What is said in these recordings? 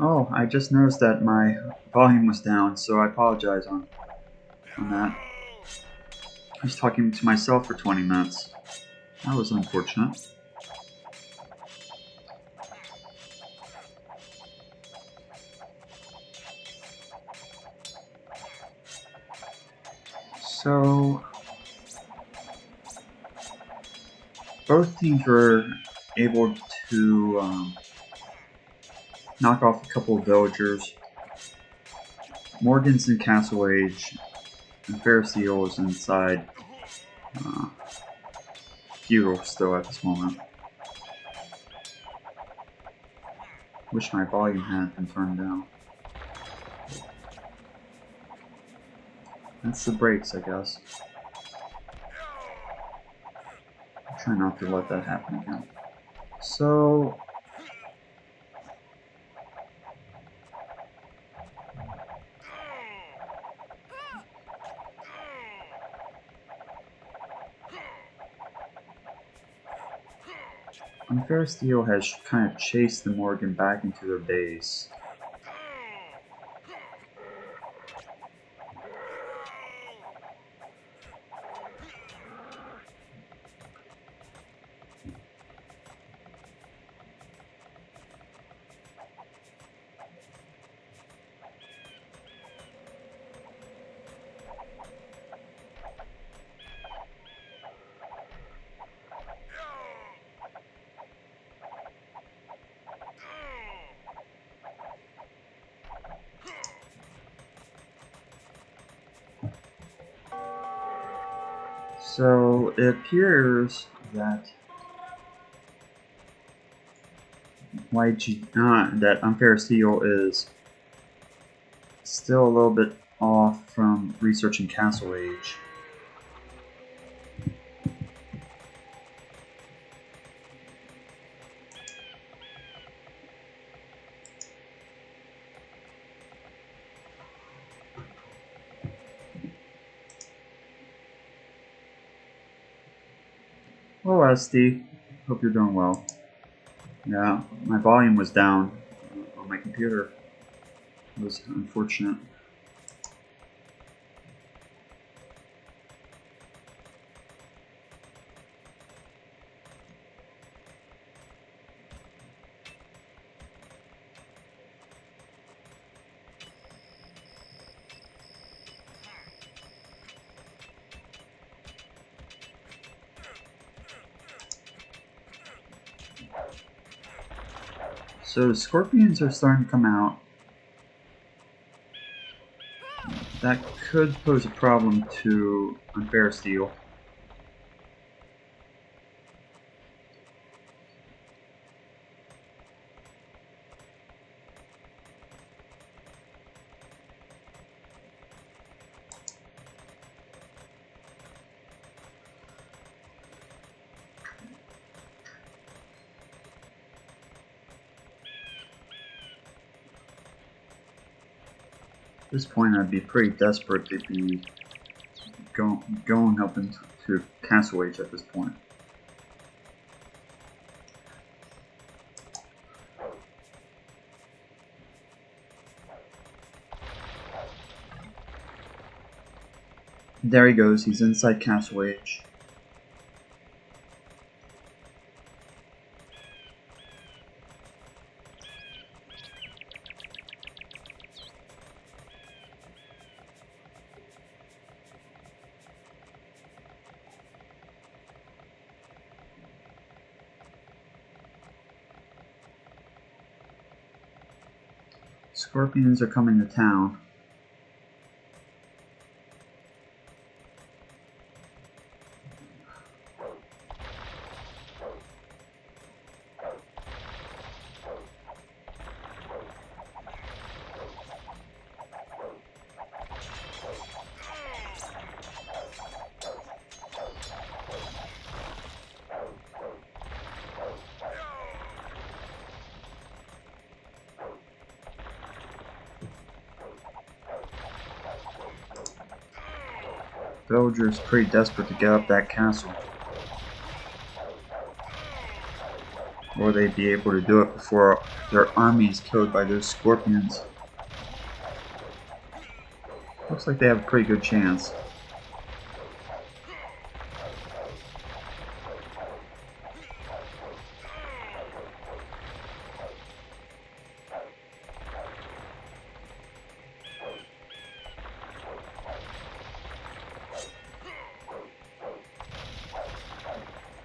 Oh, I just noticed that my volume was down, so I apologize on that. I was talking to myself for 20 minutes. That was unfortunate. So, both teams were able to knock off a couple of villagers. Morgan's in Castle Age, and UnfairestEel is inside Feudal still at this moment. Wish my volume had been turned down. That's the brakes, I guess. I'll try not to let that happen again. So, UnfairestEel has kind of chased the Morgan back into their base. So it appears that that UnfairestEel is still a little bit off from researching Castle Age. Hello, Esty. Hope you're doing well. Yeah, my volume was down on my computer. It was unfortunate. So the scorpions are starting to come out. That could pose a problem to UnfairestEel. At this point, I'd be pretty desperate to be going up into Castle Age at this point. There he goes, he's inside Castle Age. Scorpions are coming to town. Villager's pretty desperate to get up that castle. Or they'd be able to do it before their army is killed by those scorpions. Looks like they have a pretty good chance.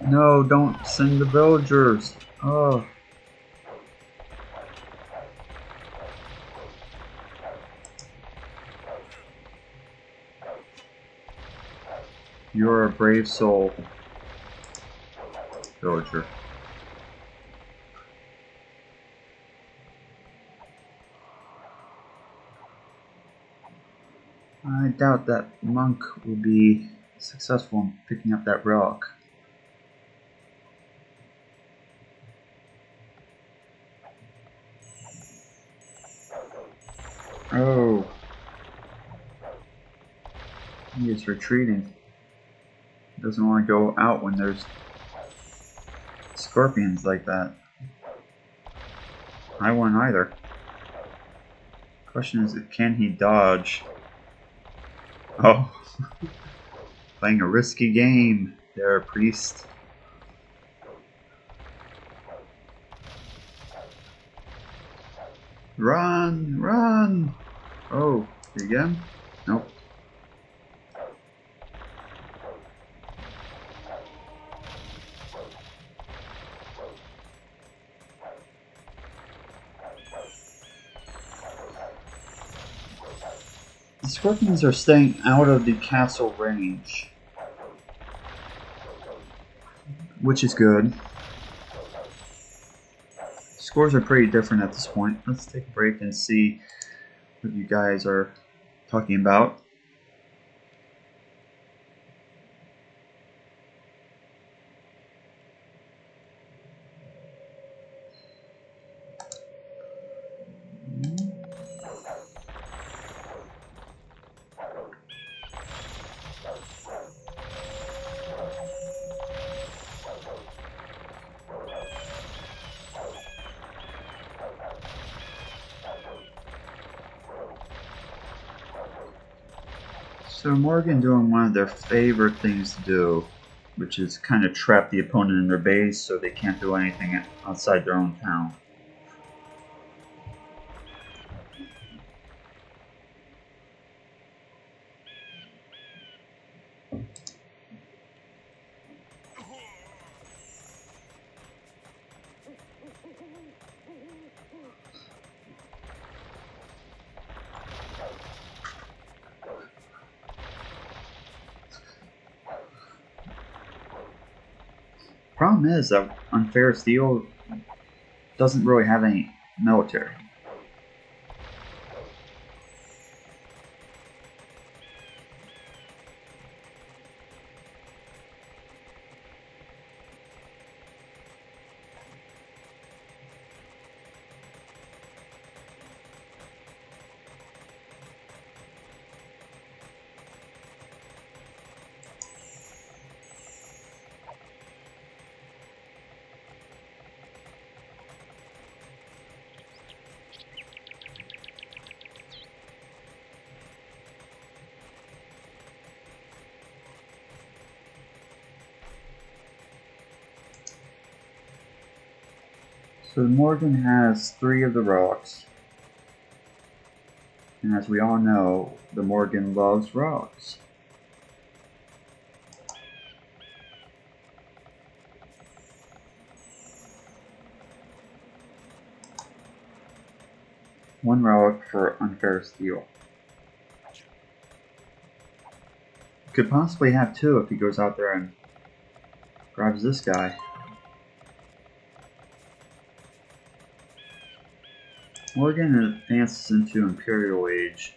No, don't send the villagers. Oh. You're a brave soul, villager. I doubt that monk will be successful in picking up that relic. Oh. He is retreating. He doesn't want to go out when there's scorpions like that. I won't either. Question is, can he dodge? Oh. Playing a risky game there, priest. Run! Run! Oh, again? Nope. The scorpions are staying out of the castle range, which is good. Scores are pretty different at this point. Let's take a break and see what you guys are talking about. So Morrigan doing one of their favorite things to do, which is kind of trap the opponent in their base so they can't do anything outside their own town. Problem is that UnfairSteel doesn't really have any military. So Morgan has 3 of the rocks, and as we all know, the Morgan loves rocks. One relic for UnfairSteel. Could possibly have 2 if he goes out there and grabs this guy. Morgan advances into Imperial Age.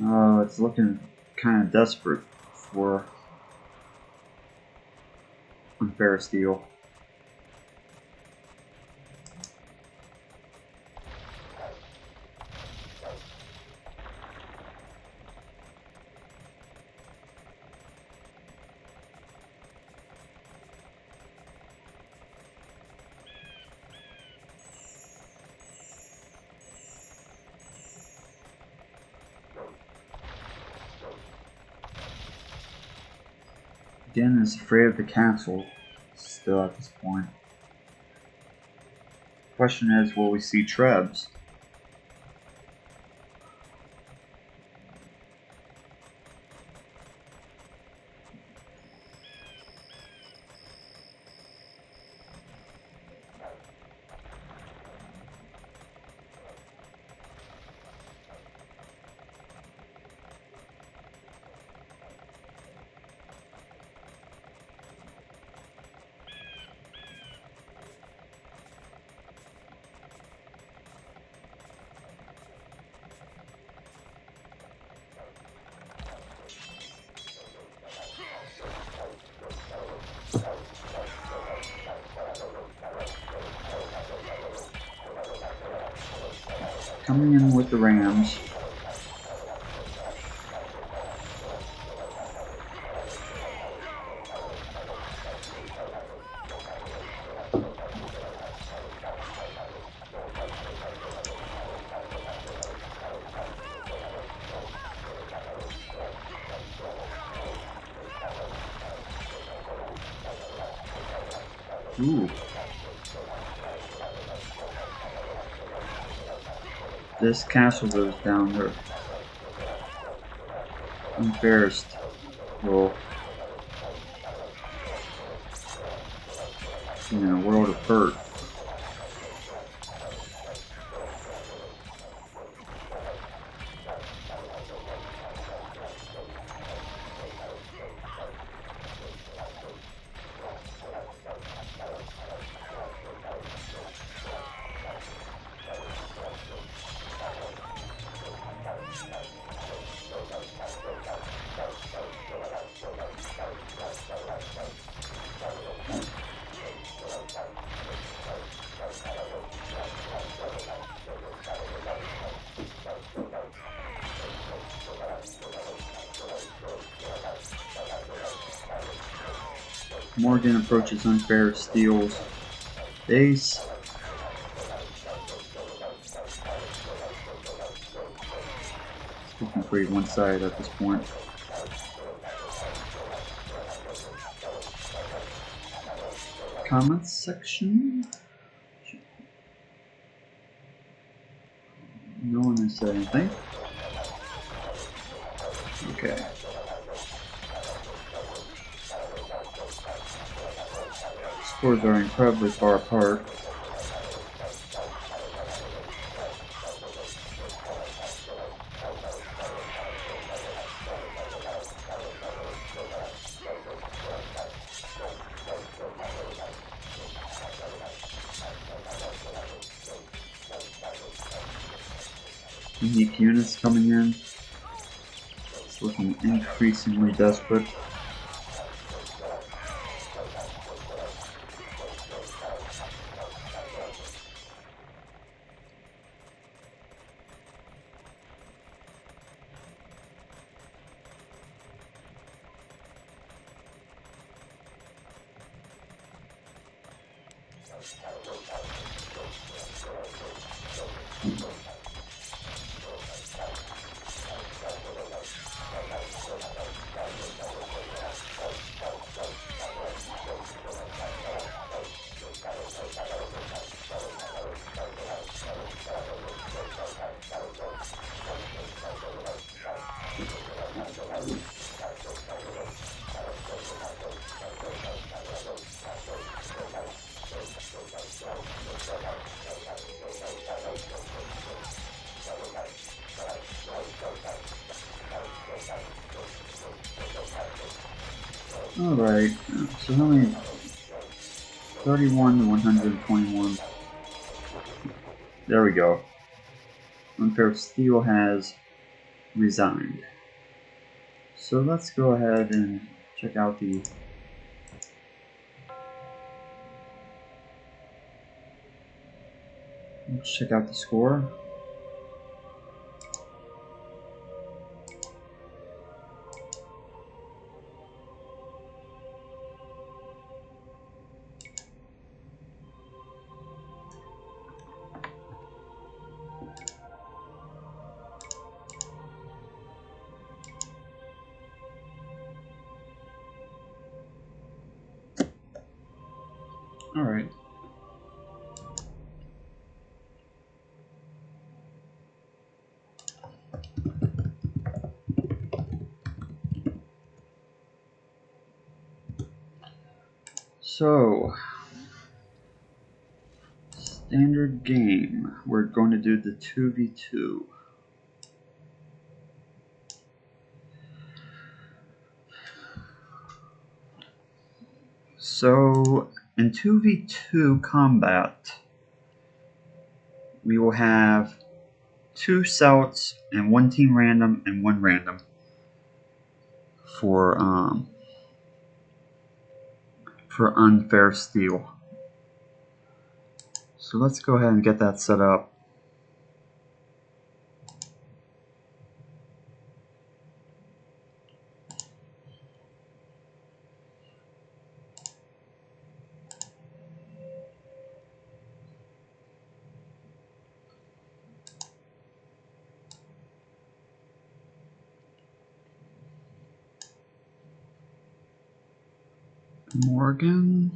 Oh, it's looking kind of desperate for UnfairSteel. Again is afraid of the castle still at this point. Question is, will we see Trebs? Coming in with the rams. Ooh. This castle goes down there. UnfairestEel in a world of hurt. Morgan approaches UnfairSteel's base. We can create one side at this point. Comments section. No one has said anything. Okay. Scores are incredibly far apart. Unique units coming in. It's looking increasingly desperate. Alright, so how many? 31 to 121. There we go. UnfairestEel has resigned. So let's go ahead and check out the score. Alright. So, standard game. We're going to do the 2v2. So, in 2v2 combat, we will have 2 celts and 1 team random and 1 random for UnfairSteel. So let's go ahead and get that set up. Morrigan,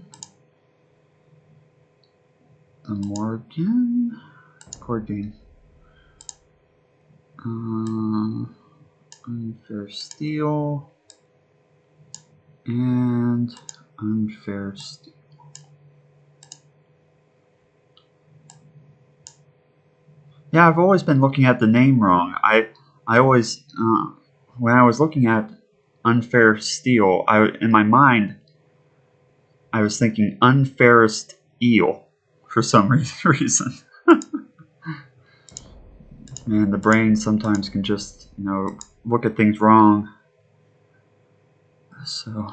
record game. UnfairSteel and UnfairSteel. Yeah, I've always been looking at the name wrong. I always when I was looking at UnfairSteel, in my mind I was thinking UnfairestEel for some reason. And the brain sometimes can just, look at things wrong. So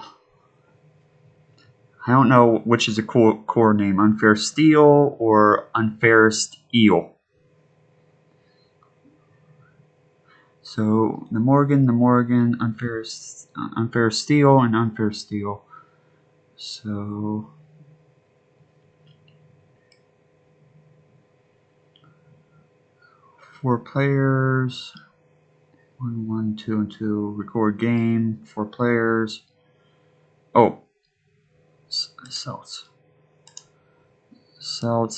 I don't know which is a core name, UnfairSteel or UnfairestEel. So the Morrigan, UnfairSteel, and UnfairSteel. So 4 players, 1, 1, 2, and 2. Record game. 4 players. Oh, celts,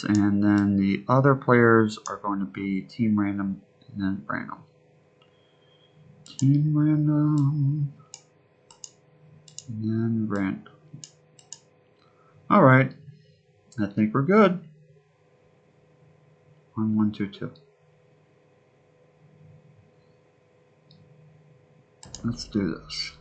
and then the other players are going to be team random and then random. Team random and then random. All right, I think we're good. 1, 1, 2, 2. Let's do this.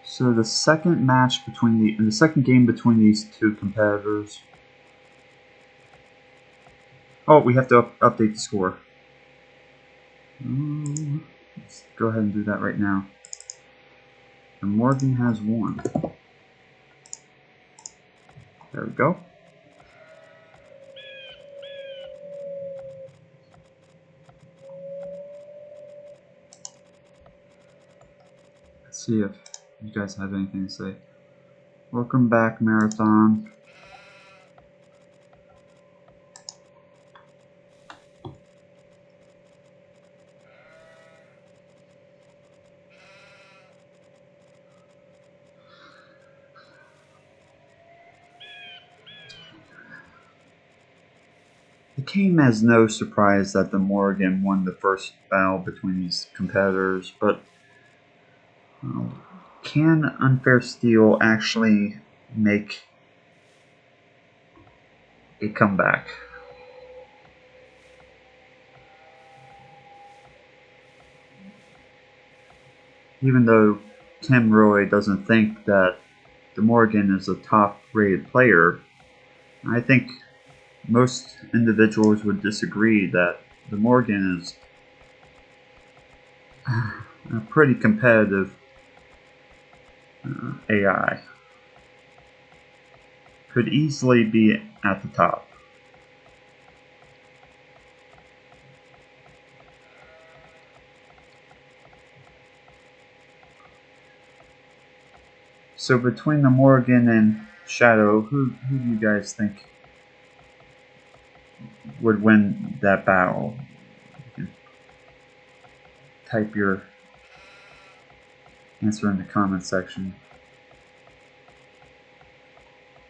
So the second match the second game between these 2 competitors. Oh, we have to update the score. Let's go ahead and do that right now. And Morgan has 1. There we go. Let's see if you guys have anything to say. Welcome back, Marathon. It came as no surprise that the Morrigan won the first battle between these competitors, but can UnfairSteel actually make a comeback? Even though Kim really doesn't think that the Morrigan is a top-rated player. I think most individuals would disagree that the Morrigan is a pretty competitive AI. Could easily be at the top. So between the Morrigan and Shadow, who do you guys think would win that battle? You can type your answer in the comment section.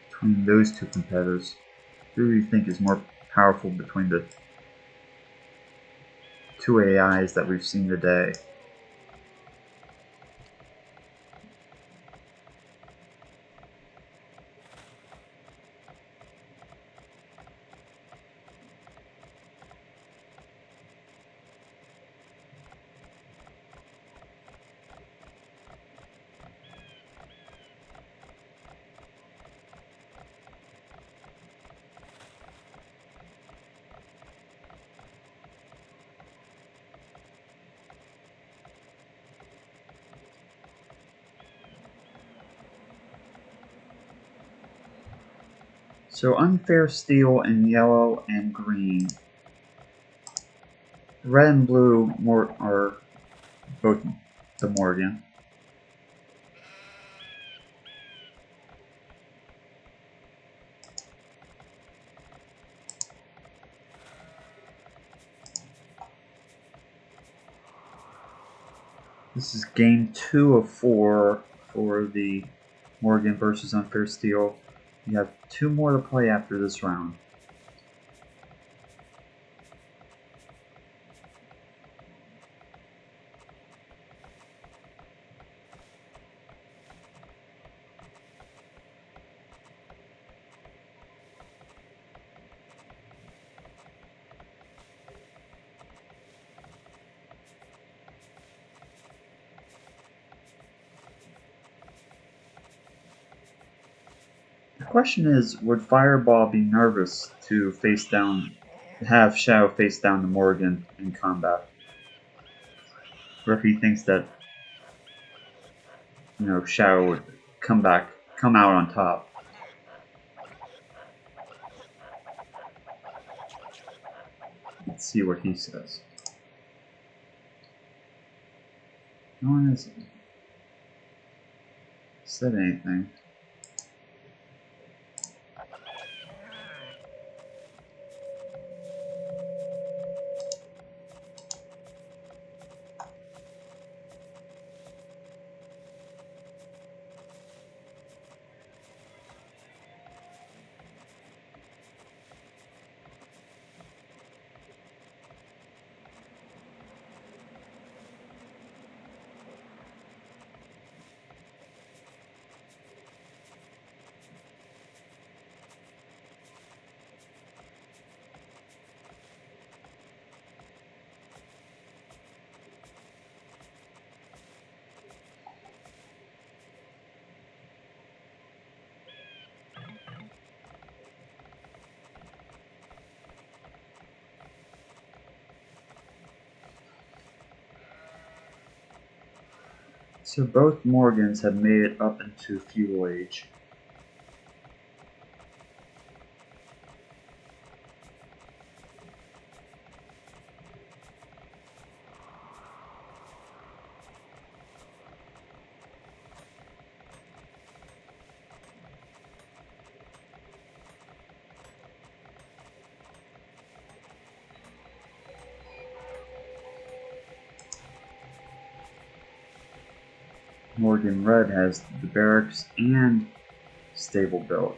Between those two competitors, who do you think is more powerful between the two AIs that we've seen today? So UnfairSteel in yellow and green. Red and blue are both the Morrigan. This is game 2 of 4 for the Morrigan versus UnfairSteel. You have 2 more to play after this round. The question is, would Fireball be nervous to have Shadow face down the Morrigan in combat? Or if he thinks that, Shadow would come out on top. Let's see what he says. No one has said anything. So both Morgans have made it up into feudal age. Morrigan Red has the barracks and stable built.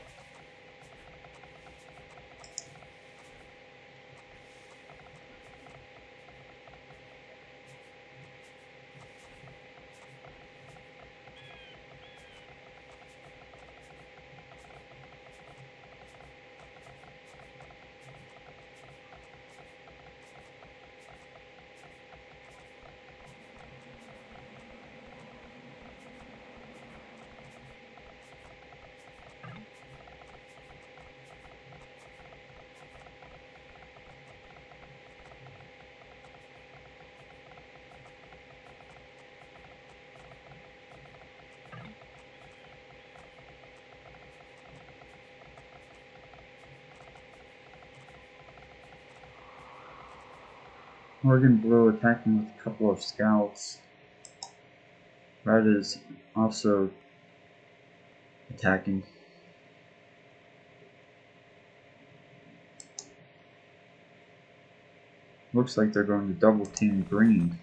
Morgan Blue attacking with a couple of scouts. Red is also attacking. Looks like they're going to double team green.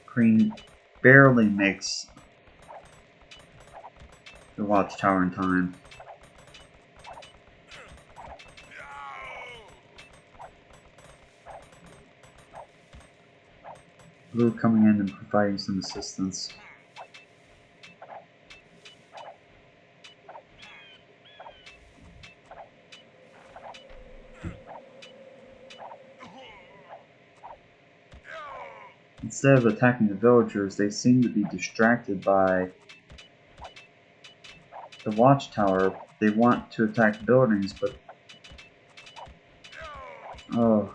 Green barely makes the watchtower in time. Blue coming in and providing some assistance. Instead of attacking the villagers, they seem to be distracted by the watchtower. They want to attack buildings, but oh.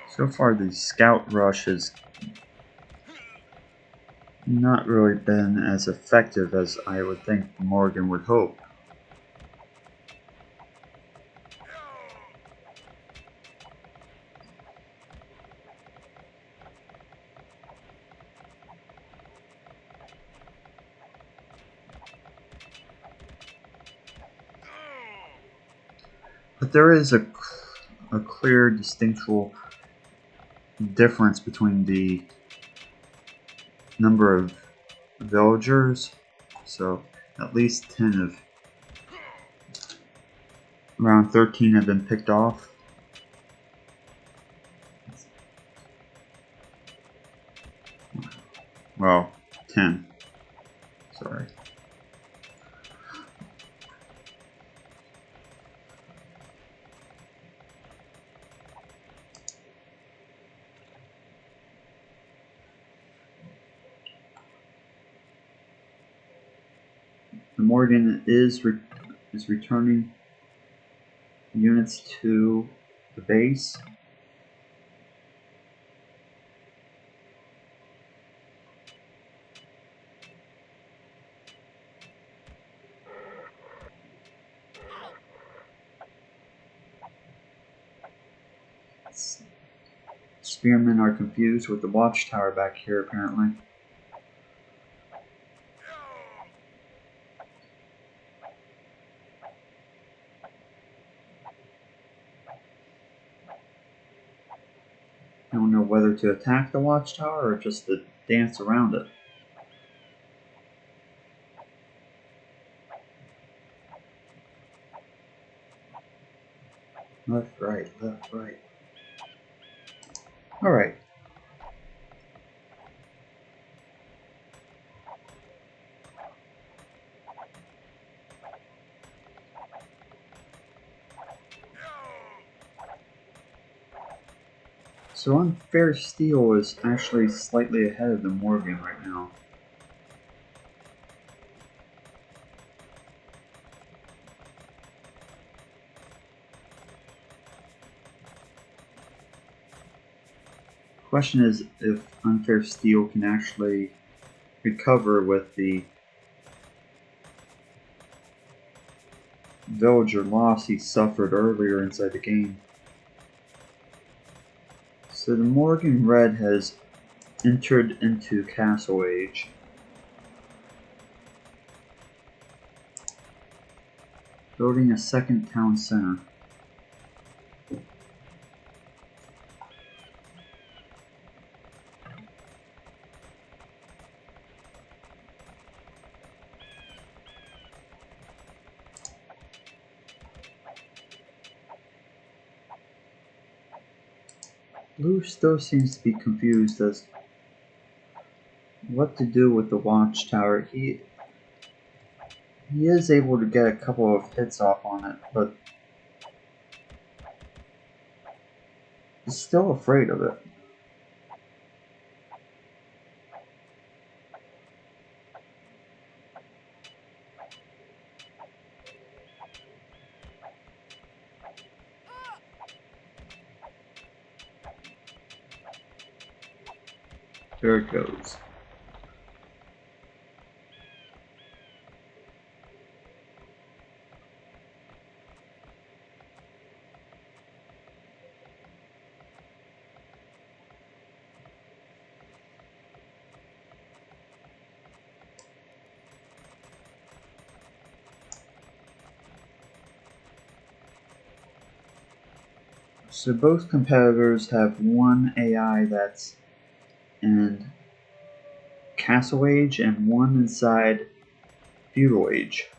So far, the scout rush has not really been as effective as I would think Morgan would hope. But there is a clear, distinctual difference between the number of villagers. So at least 10 of around 13 have been picked off. Well, 10. Sorry. The Morgan is returning units to the base. Spearmen are confused with the watchtower back here, apparently. I don't know whether to attack the watchtower or just to dance around it. Left, right, left, right. Alright. So UnfairSteel is actually slightly ahead of the Morgan right now. The question is if UnfairSteel can actually recover with the villager loss he suffered earlier inside the game. So the Morgan Red has entered into Castle Age. Building a second town center. Blue still seems to be confused as what to do with the watchtower. He is able to get a couple of hits off on it, but he's still afraid of it. There it goes. So both competitors have one AI that's in Castle Age and one inside Feudal Age.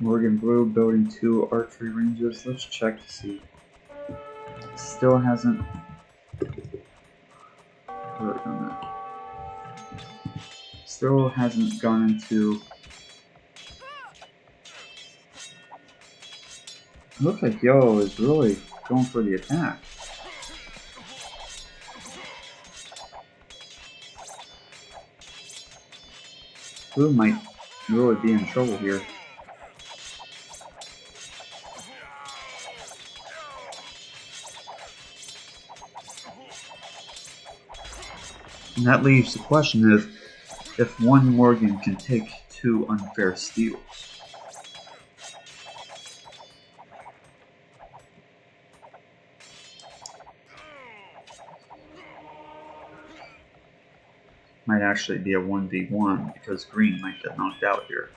Morrigan Blue building 2 archery ranges. Let's check to see. Still hasn't worked on that. Still hasn't gone into. It looks like Yellow is really going for the attack. Blue might really be in trouble here. And that leaves the question of if one Morgan can take 2 unfair steals. Might actually be a 1v1 because green might get knocked out here.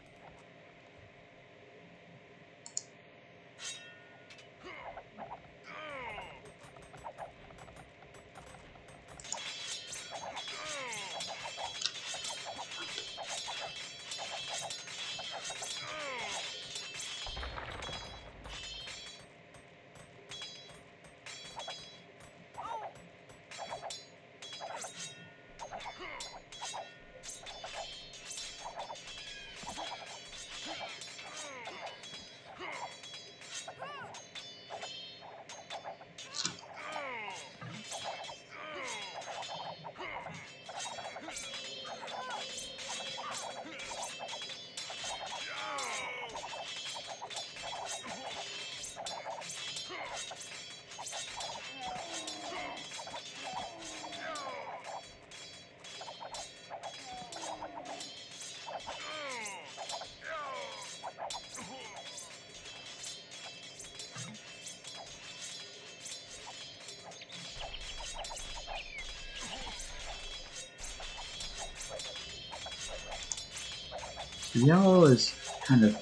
Yellow is kind of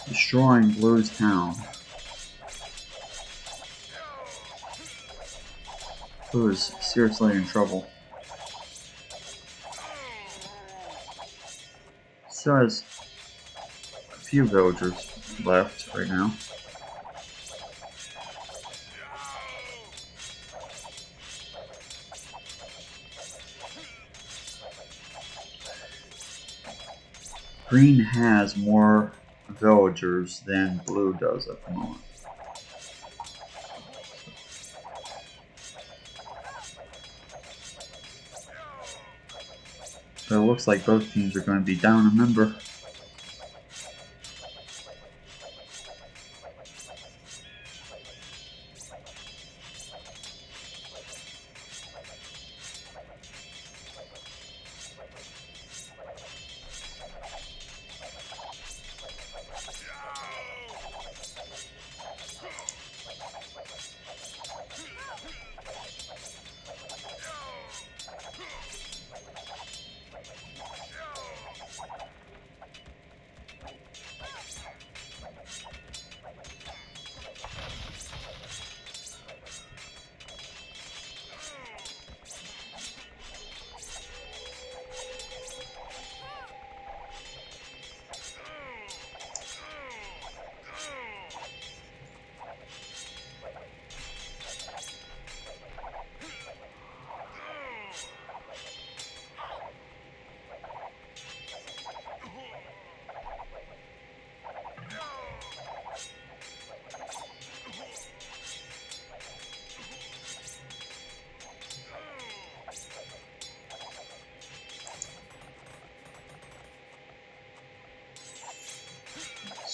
destroying Blue's town. Blue is seriously in trouble. Still has a few villagers left right now. Green has more villagers than Blue does at the moment. So it looks like both teams are going to be down a member.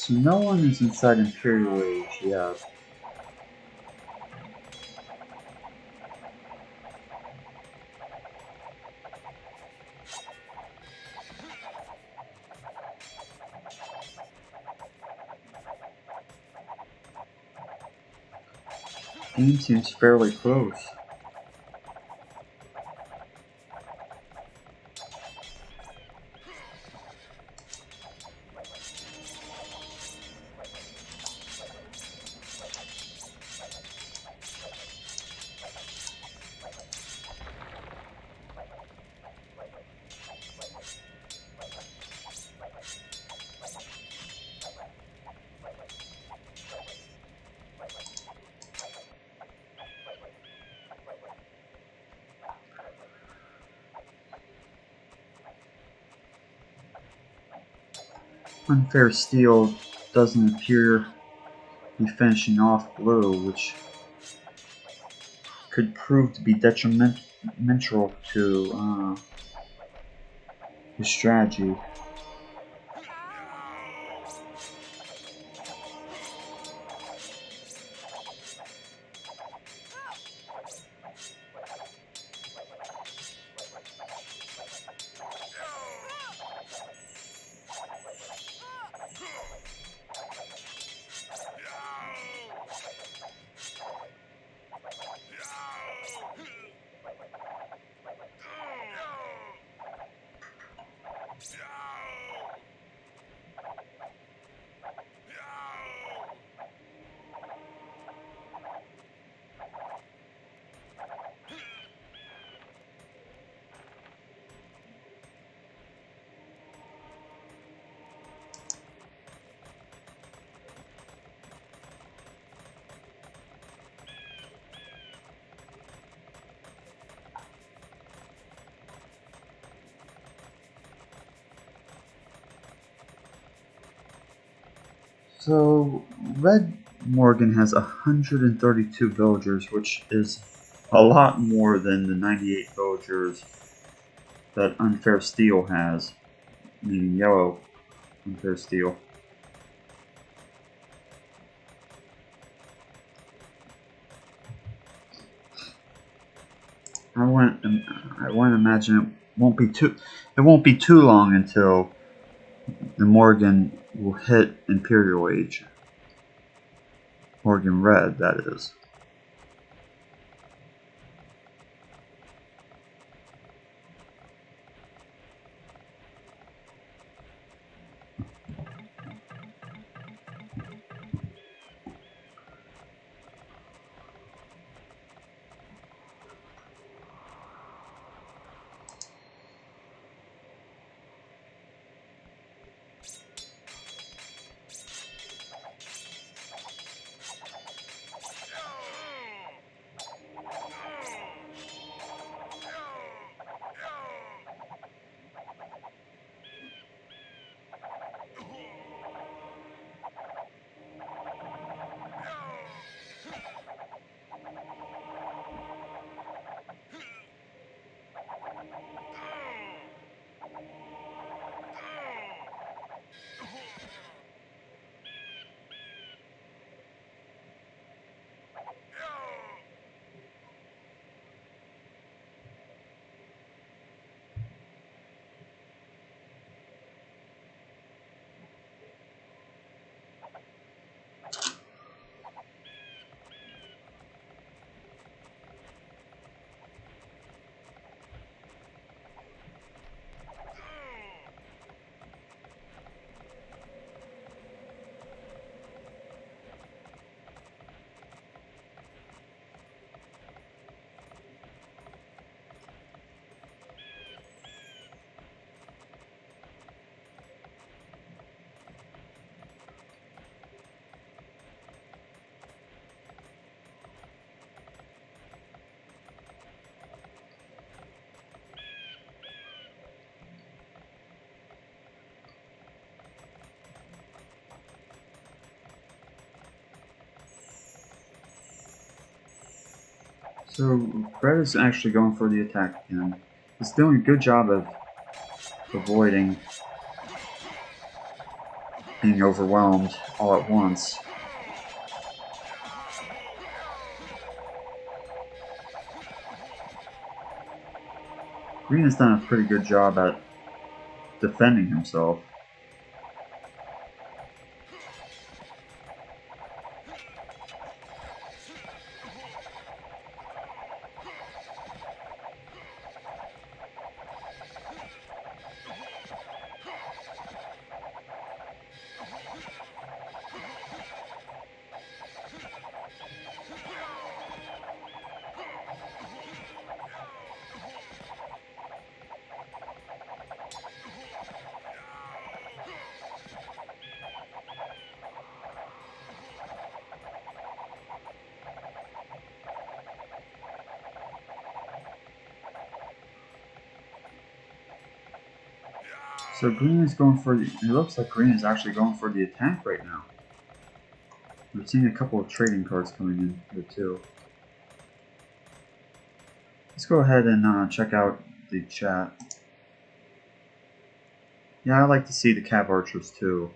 So no one is inside Imperial Age yet. Game seems fairly close. UnfairSteel doesn't appear to be finishing off blue, which could prove to be detrimental to his strategy. So, Red Morgan has 132 villagers, which is a lot more than the 98 villagers that UnfairSteel has, meaning yellow UnfairSteel. I want to imagine it won't be too long until the Morgan will hit Imperial Age. Morgan Red, that is. So Red is actually going for the attack again. He's doing a good job of avoiding being overwhelmed all at once. Green has done a pretty good job at defending himself. So Green is going for the, it looks like Green is actually going for the attack right now. We're seeing a couple of trading cards coming in here too. Let's go ahead and check out the chat. Yeah, I like to see the Cav Archers too.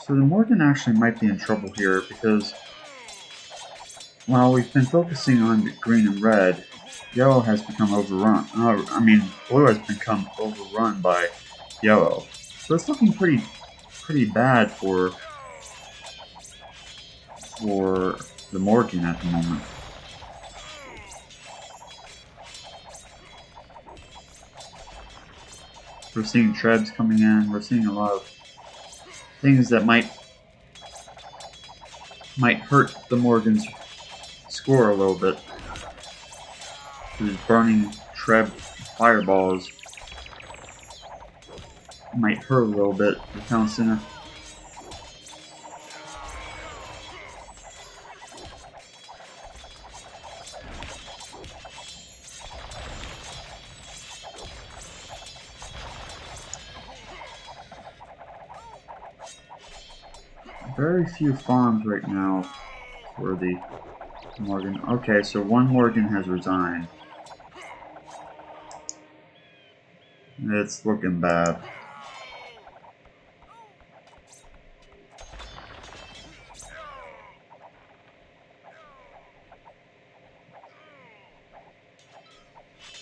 So the Morgan actually might be in trouble here because while we've been focusing on green and red, yellow has become overrun. Blue has become overrun by yellow. So it's looking pretty bad for the Morgan at the moment. We're seeing trebs coming in. We're seeing a lot of things that might hurt the Morgan's score a little bit. These burning treb fireballs might hurt a little bit the town center. Very few farms right now for the Morgan. Okay, so one Morgan has resigned. It's looking bad.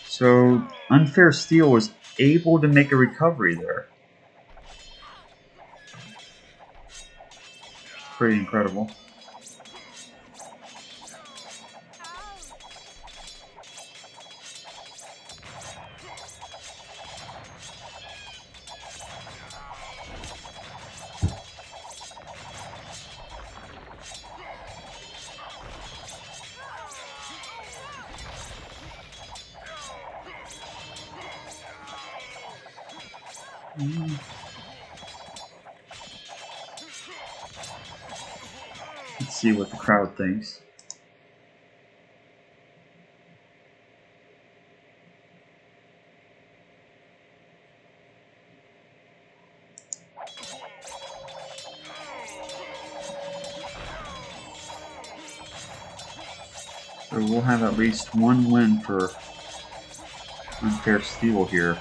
So UnfairSteel was able to make a recovery there. Pretty incredible. Let's see what the crowd thinks. So we'll have at least one win for UnfairSteel here.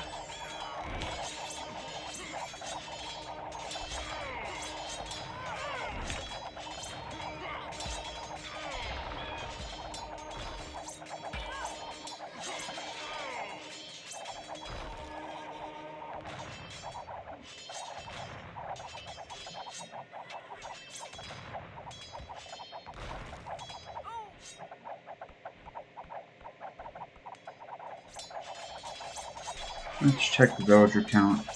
Let's check the villager count.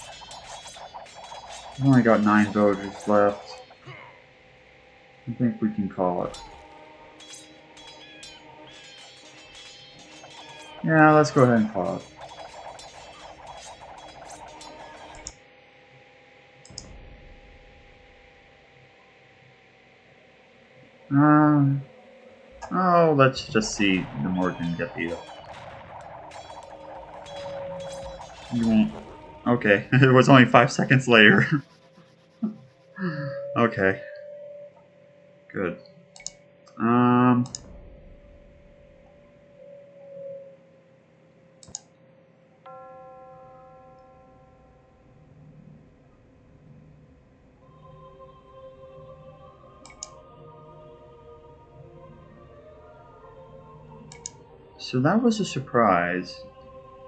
We've only got 9 villagers left. I think we can call it. Yeah, let's go ahead and call it. Oh, let's just see the Morrigan get beat up. You won't. Okay, it was only 5 seconds later. Okay. Good. So that was a surprise,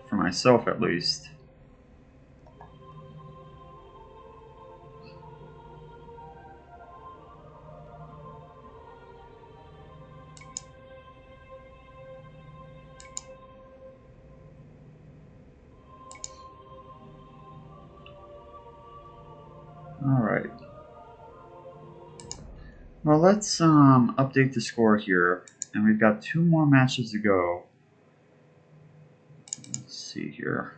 for myself at least. Alright. Well, let's update the score here, and we've got 2 more matches to go. Let's see here.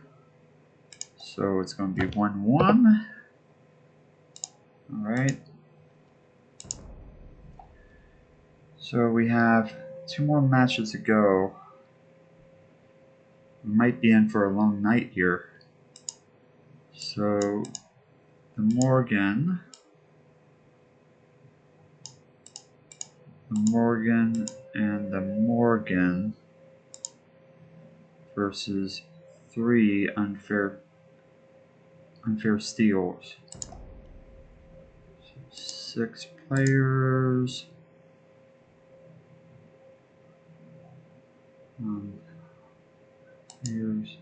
So it's going to be 1-1. Alright. So we have 2 more matches to go. We might be in for a long night here. So the Morrigan and the Morrigan versus 3 UnfairSteels. 6 players. Here's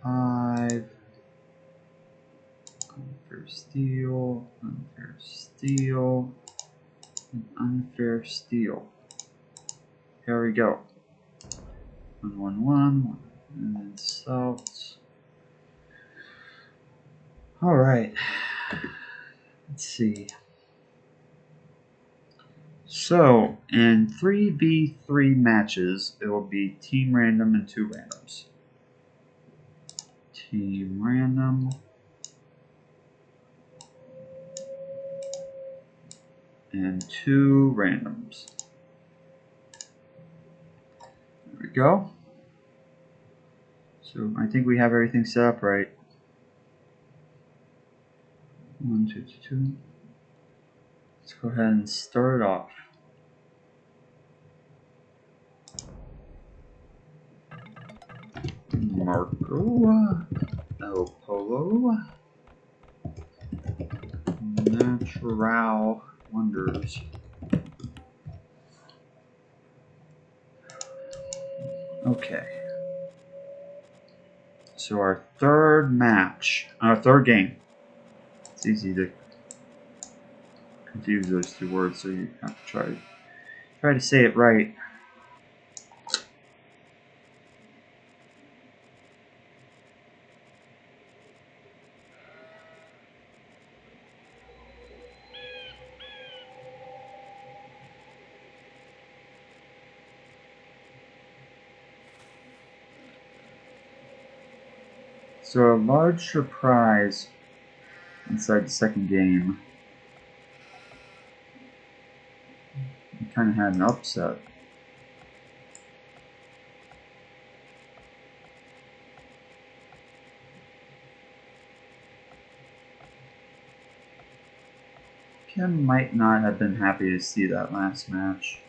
5. UnfairSteel, and UnfairSteel. Here we go. 1-1-1, and then South. Alright. Let's see. So, in 3v3 matches, it will be team random and 2 randoms. Team random. And 2 randoms. There we go. So I think we have everything set up right. 1, 2, 2. Let's go ahead and start it off. Marco, El Polo, Natural Wonders. Okay. So our third match, our third game. It's easy to confuse those 2 words, so you have to try to say it right. So a large surprise inside the second game. We kind of had an upset. Kim might not have been happy to see that last match.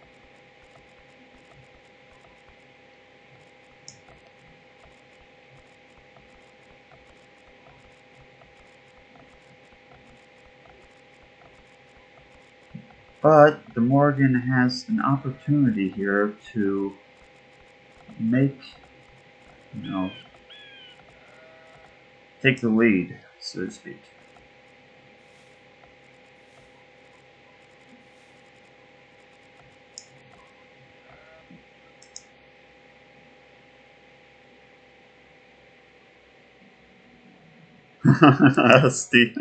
But the Morrigan has an opportunity here to make, take the lead, so to speak. Esty.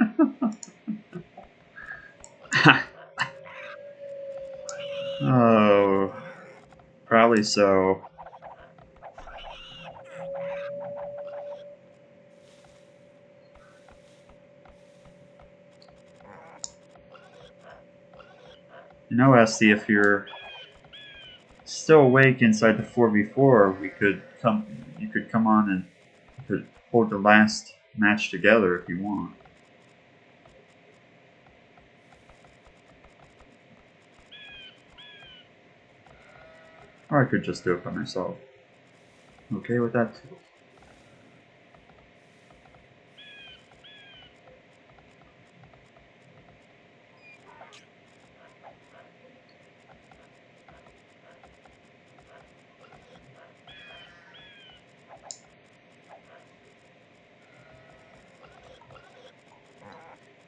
Oh, probably so. You know, Esty, if you're still awake inside the 4v4, you could come on and you could hold the last match together if you want. Or I could just do it by myself. Okay with that too.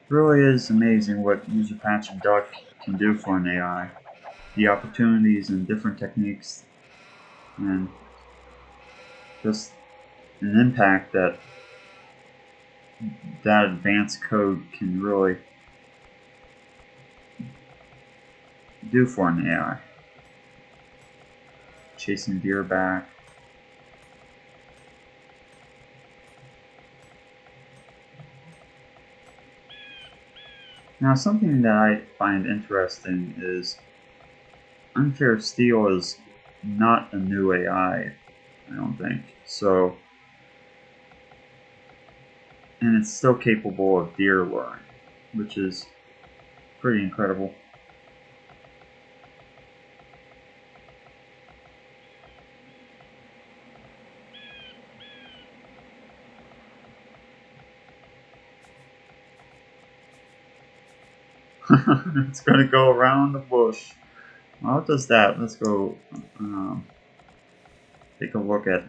It really is amazing what User Patch and Duck can do for an AI. The opportunities and different techniques and just an impact that advanced code can really do for an AI. Chasing deer back. Now, something that I find interesting is UnfairSteel is not a new AI, I don't think. So, and it's still capable of deer luring, which is pretty incredible. It's gonna go around the bush. Well, it does that. Let's go take a look at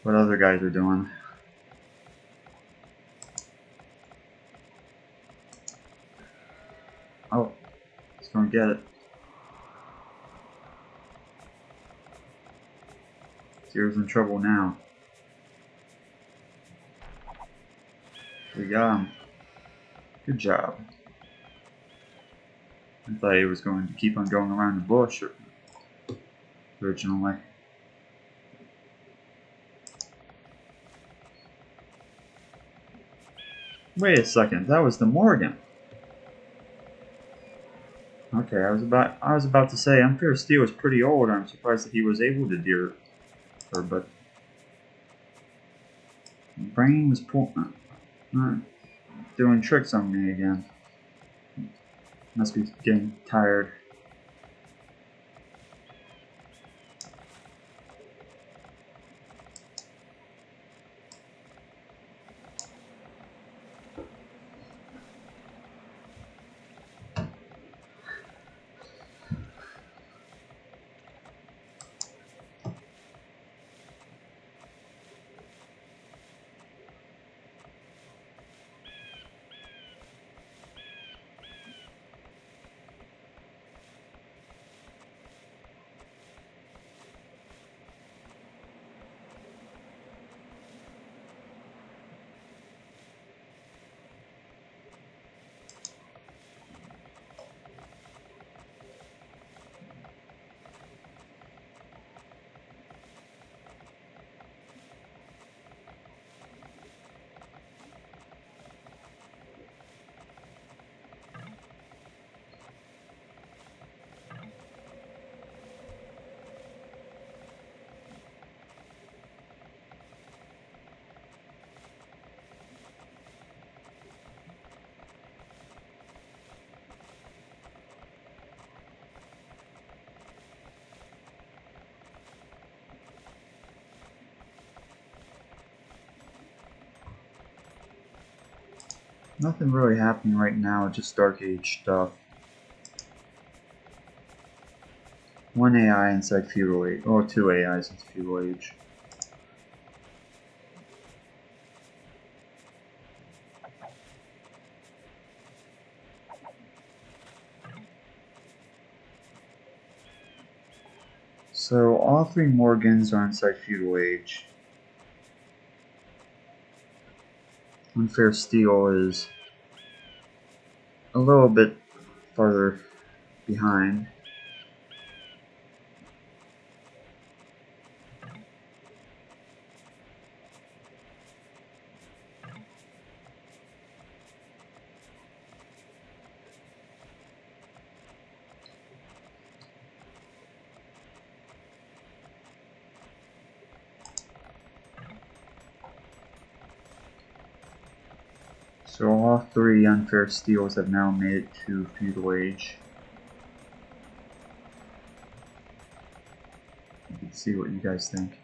what other guys are doing. Oh, it's gonna get it. Deer's in trouble now. We got him. Good job. I thought he was going to keep on going around the bush originally. Wait a second, that was the Morrigan. Okay, I was about to say UnfairSteel is pretty old. I'm surprised that he was able to deer her, but brain was doing tricks on me again. Must be getting tired. Nothing really happening right now, just Dark Age stuff. One AI inside Feudal Age, or two AIs into Feudal Age. So all three Morgans are inside Feudal Age. UnfairSteel is a little bit farther behind. So all three UnfairSteels have now made it to feudal age. You can see what you guys think.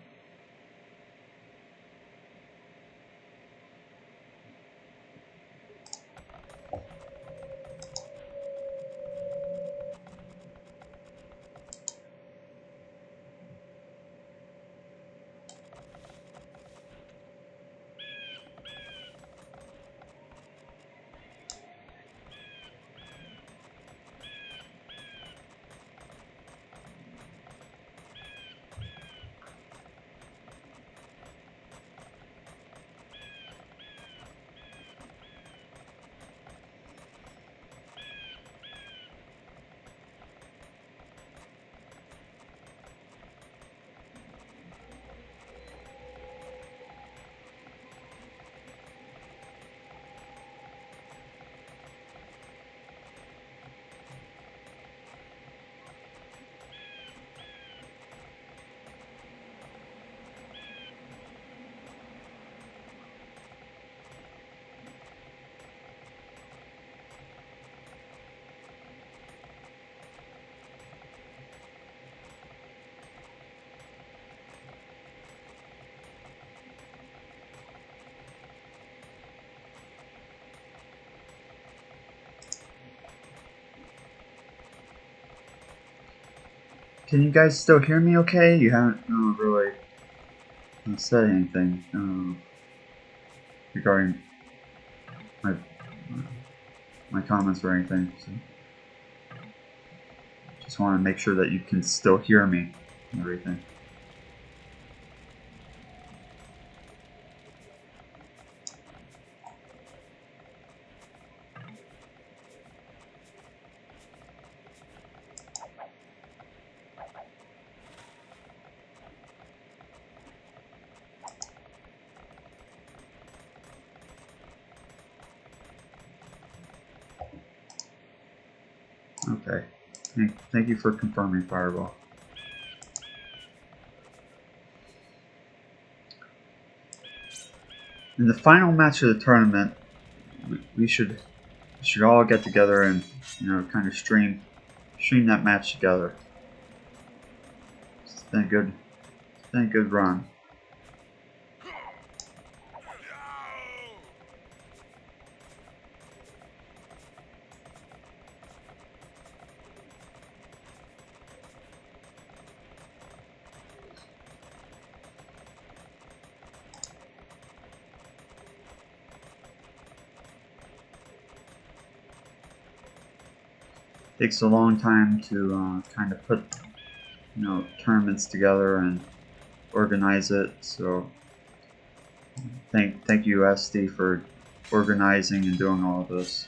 Can you guys still hear me okay? You haven't really said anything regarding my comments or anything. So just want to make sure that you can still hear me and everything. Okay. Thank you for confirming, Fireball. In the final match of the tournament, we should all get together and kind of stream that match together. It's been a good run. Takes a long time to kind of put tournaments together and organize it. So thank you, Esty, for organizing and doing all of this.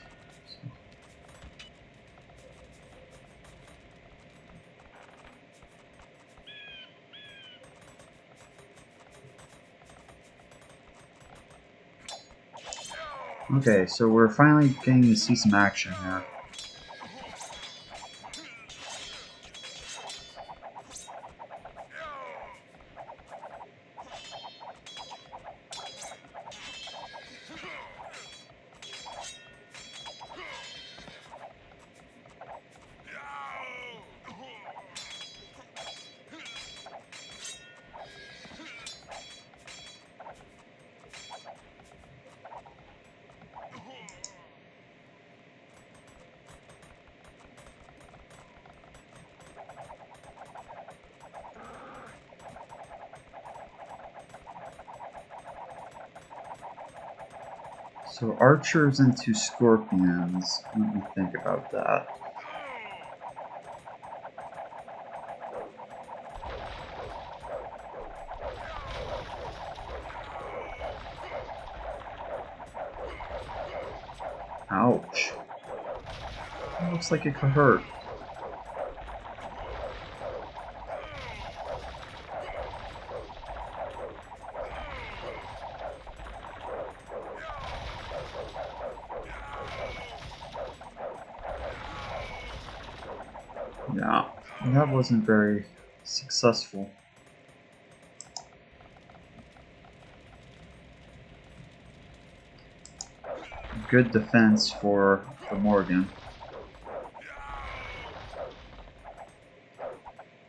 Okay, so we're finally getting to see some action here. So archers into scorpions. Let me think about that. Ouch. It looks like it could hurt. Yeah, that wasn't very successful. Good defense for Morrigan.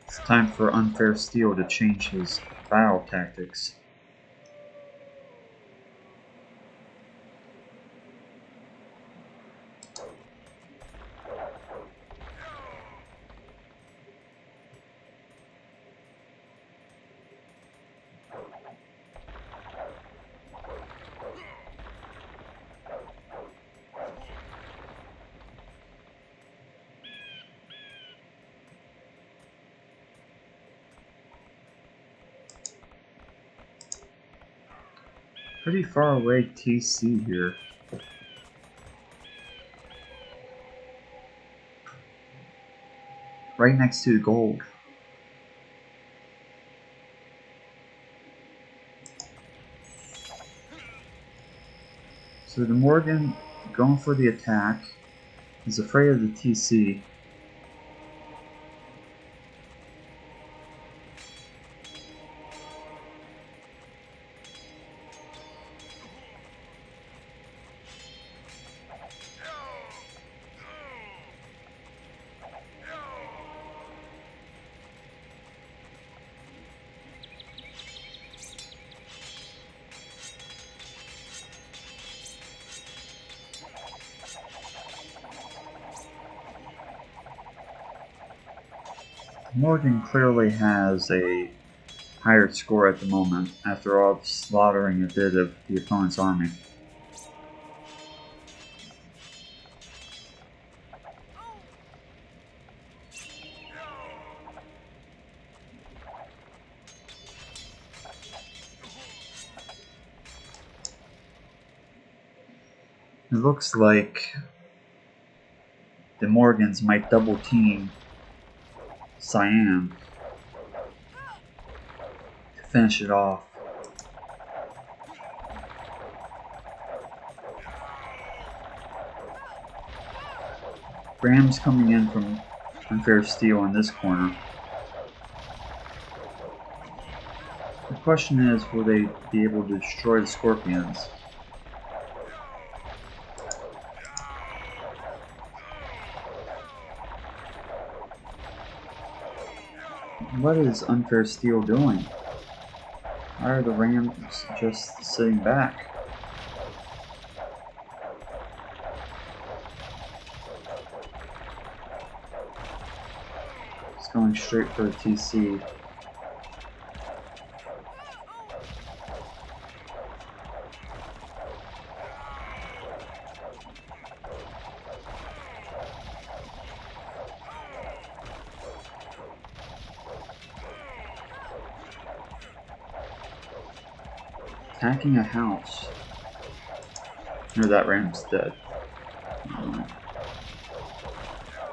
It's time for UnfairSteel to change his battle tactics. Pretty far away TC here. Right next to the gold. So the Morrigan going for the attack. He's afraid of the TC. Morrigan clearly has a higher score at the moment, after all slaughtering a bit of the opponent's army. It looks like the Morgans might double team Cyan to finish it off. Bram's coming in from UnfairSteel in this corner. The question is, will they be able to destroy the Scorpions? What is UnfairSteel doing? Why are the Rams just sitting back? It's going straight for the TC. Attacking a house. No, that ram's dead.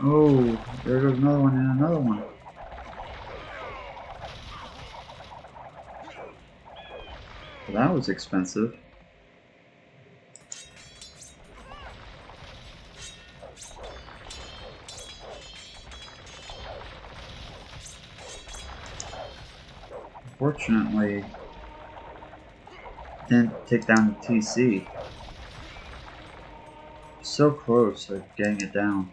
Oh, there goes another one and another one. Well, that was expensive. Fortunately, didn't take down the TC. So close to getting it down.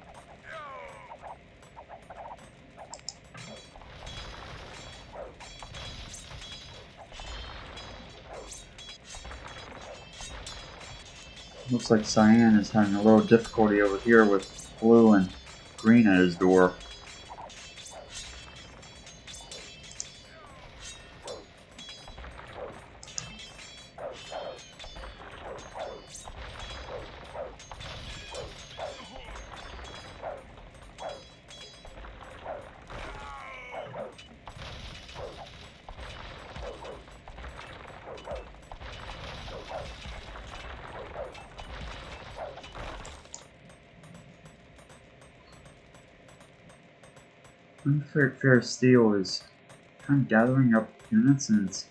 Looks like Cyan is having a little difficulty over here with blue and green at his door. UnfairestEel is kind of gathering up units in its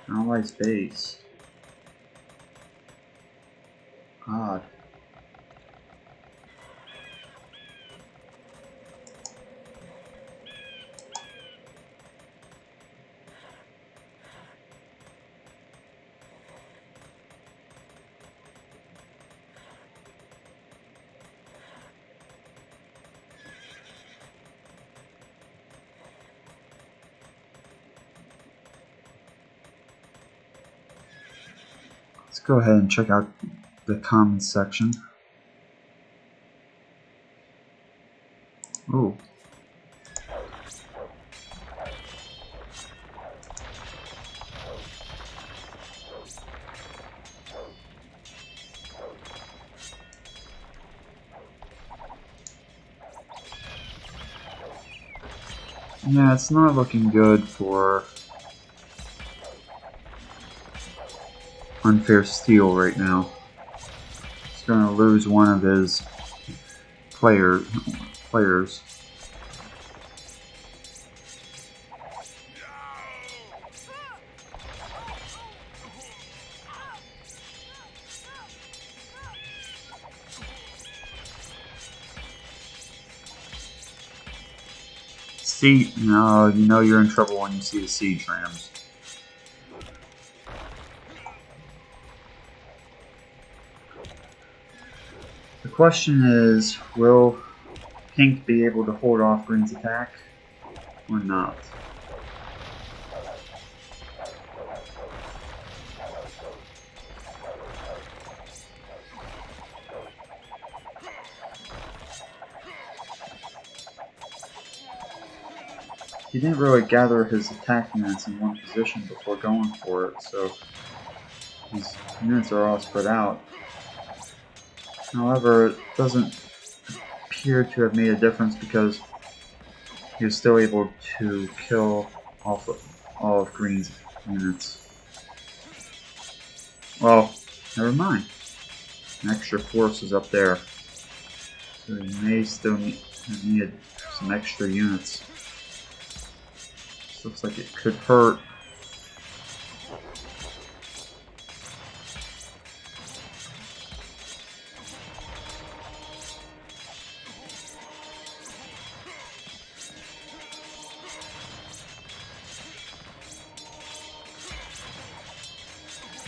allies' base. Odd. Let's go ahead and check out the comments section. Oh. Yeah, it's not looking good for UnfairestEel right now. He's going to lose one of his players. See, no, you know you're in trouble when you see the siege rams. The question is, will Pink be able to hold off Green's attack or not? He didn't really gather his attack units in one position before going for it, so his units are all spread out. However, it doesn't appear to have made a difference because he was still able to kill all of Green's units. Well, never mind. An extra force is up there, so he may still need some extra units. This looks like it could hurt.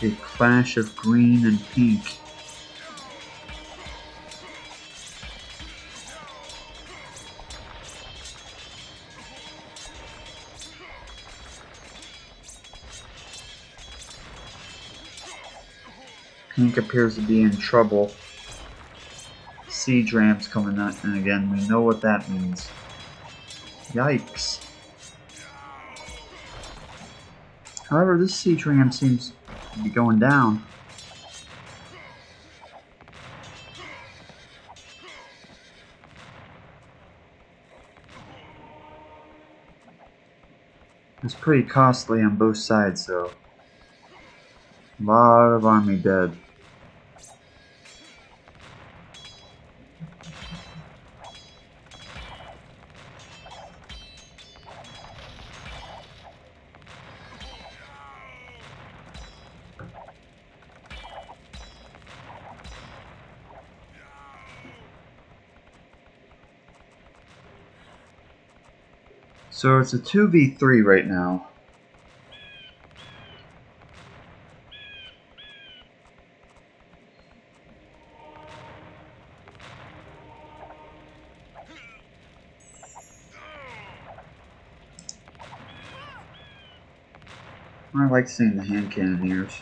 A clash of green and pink. Pink appears to be in trouble. Siege rams coming out, and again, we know what that means. Yikes. However, this siege ram seems to be going down. It's pretty costly on both sides, though. A lot of army dead. So it's a 2v3 right now. I like seeing the hand cannoneers.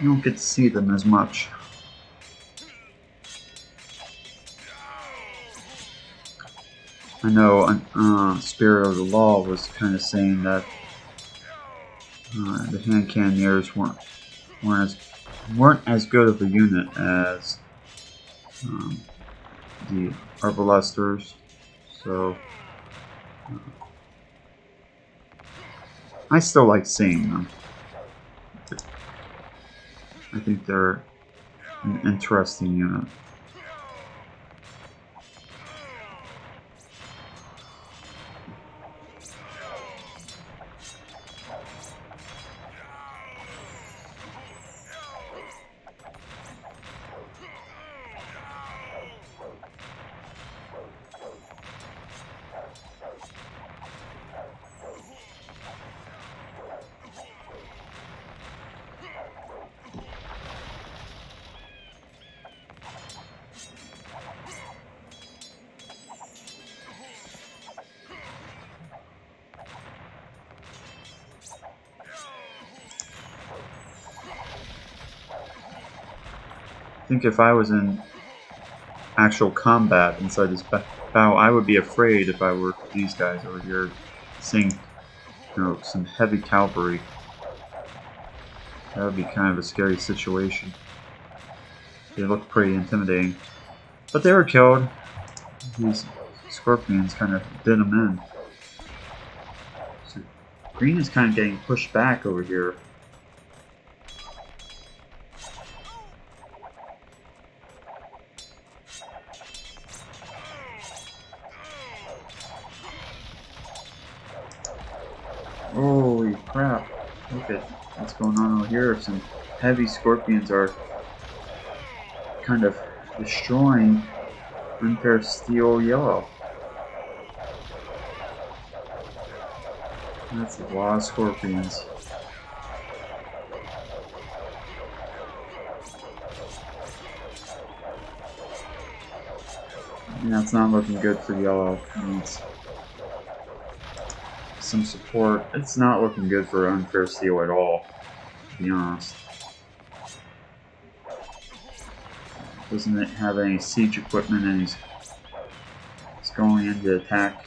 You don't get to see them as much. I know Spirit of the Law was kind of saying that the hand cannoneers weren't as good of a unit as the Arbalesters. So I still like seeing them. I think they're an interesting unit. I think if I was in actual combat inside this battle, I would be afraid if I were these guys over here, seeing, you know, some heavy cavalry. That would be kind of a scary situation. They look pretty intimidating, but they were killed. These scorpions kind of did them in. So green is kind of getting pushed back over here. Holy crap, look at what's going on over here. Some heavy scorpions are kind of destroying UnfairSteel yellow. That's a lot of scorpions. Yeah, it's not looking good for yellow. It needs some support. It's not looking good for UnfairSteel at all, to be honest. Doesn't it have any siege equipment, and he's going in to attack?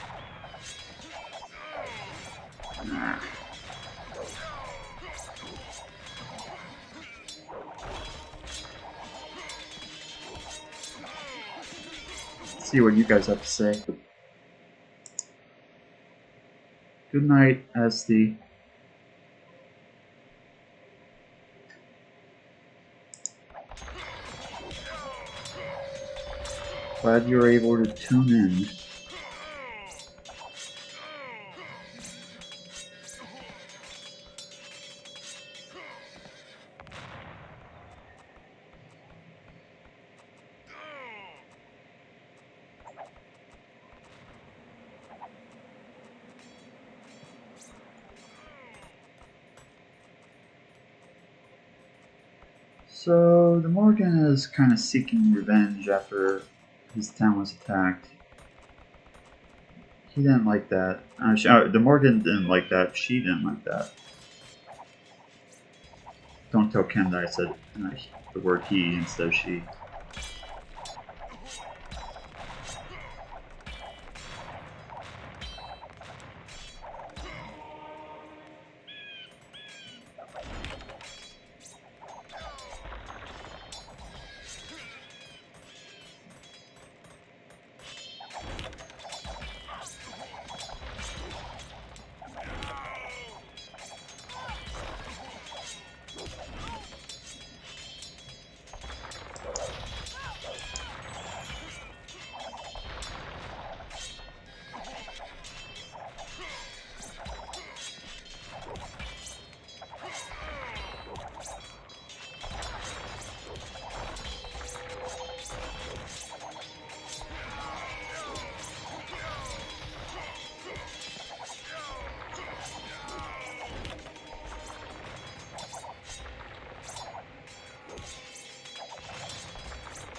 Nah. Let's see what you guys have to say. Good night, Esty. Glad you were able to tune in. So, the Morrigan is kind of seeking revenge after his town was attacked. He didn't like that. The Morrigan didn't like that. She didn't like that. Don't tell Kim that I said the word he instead of she.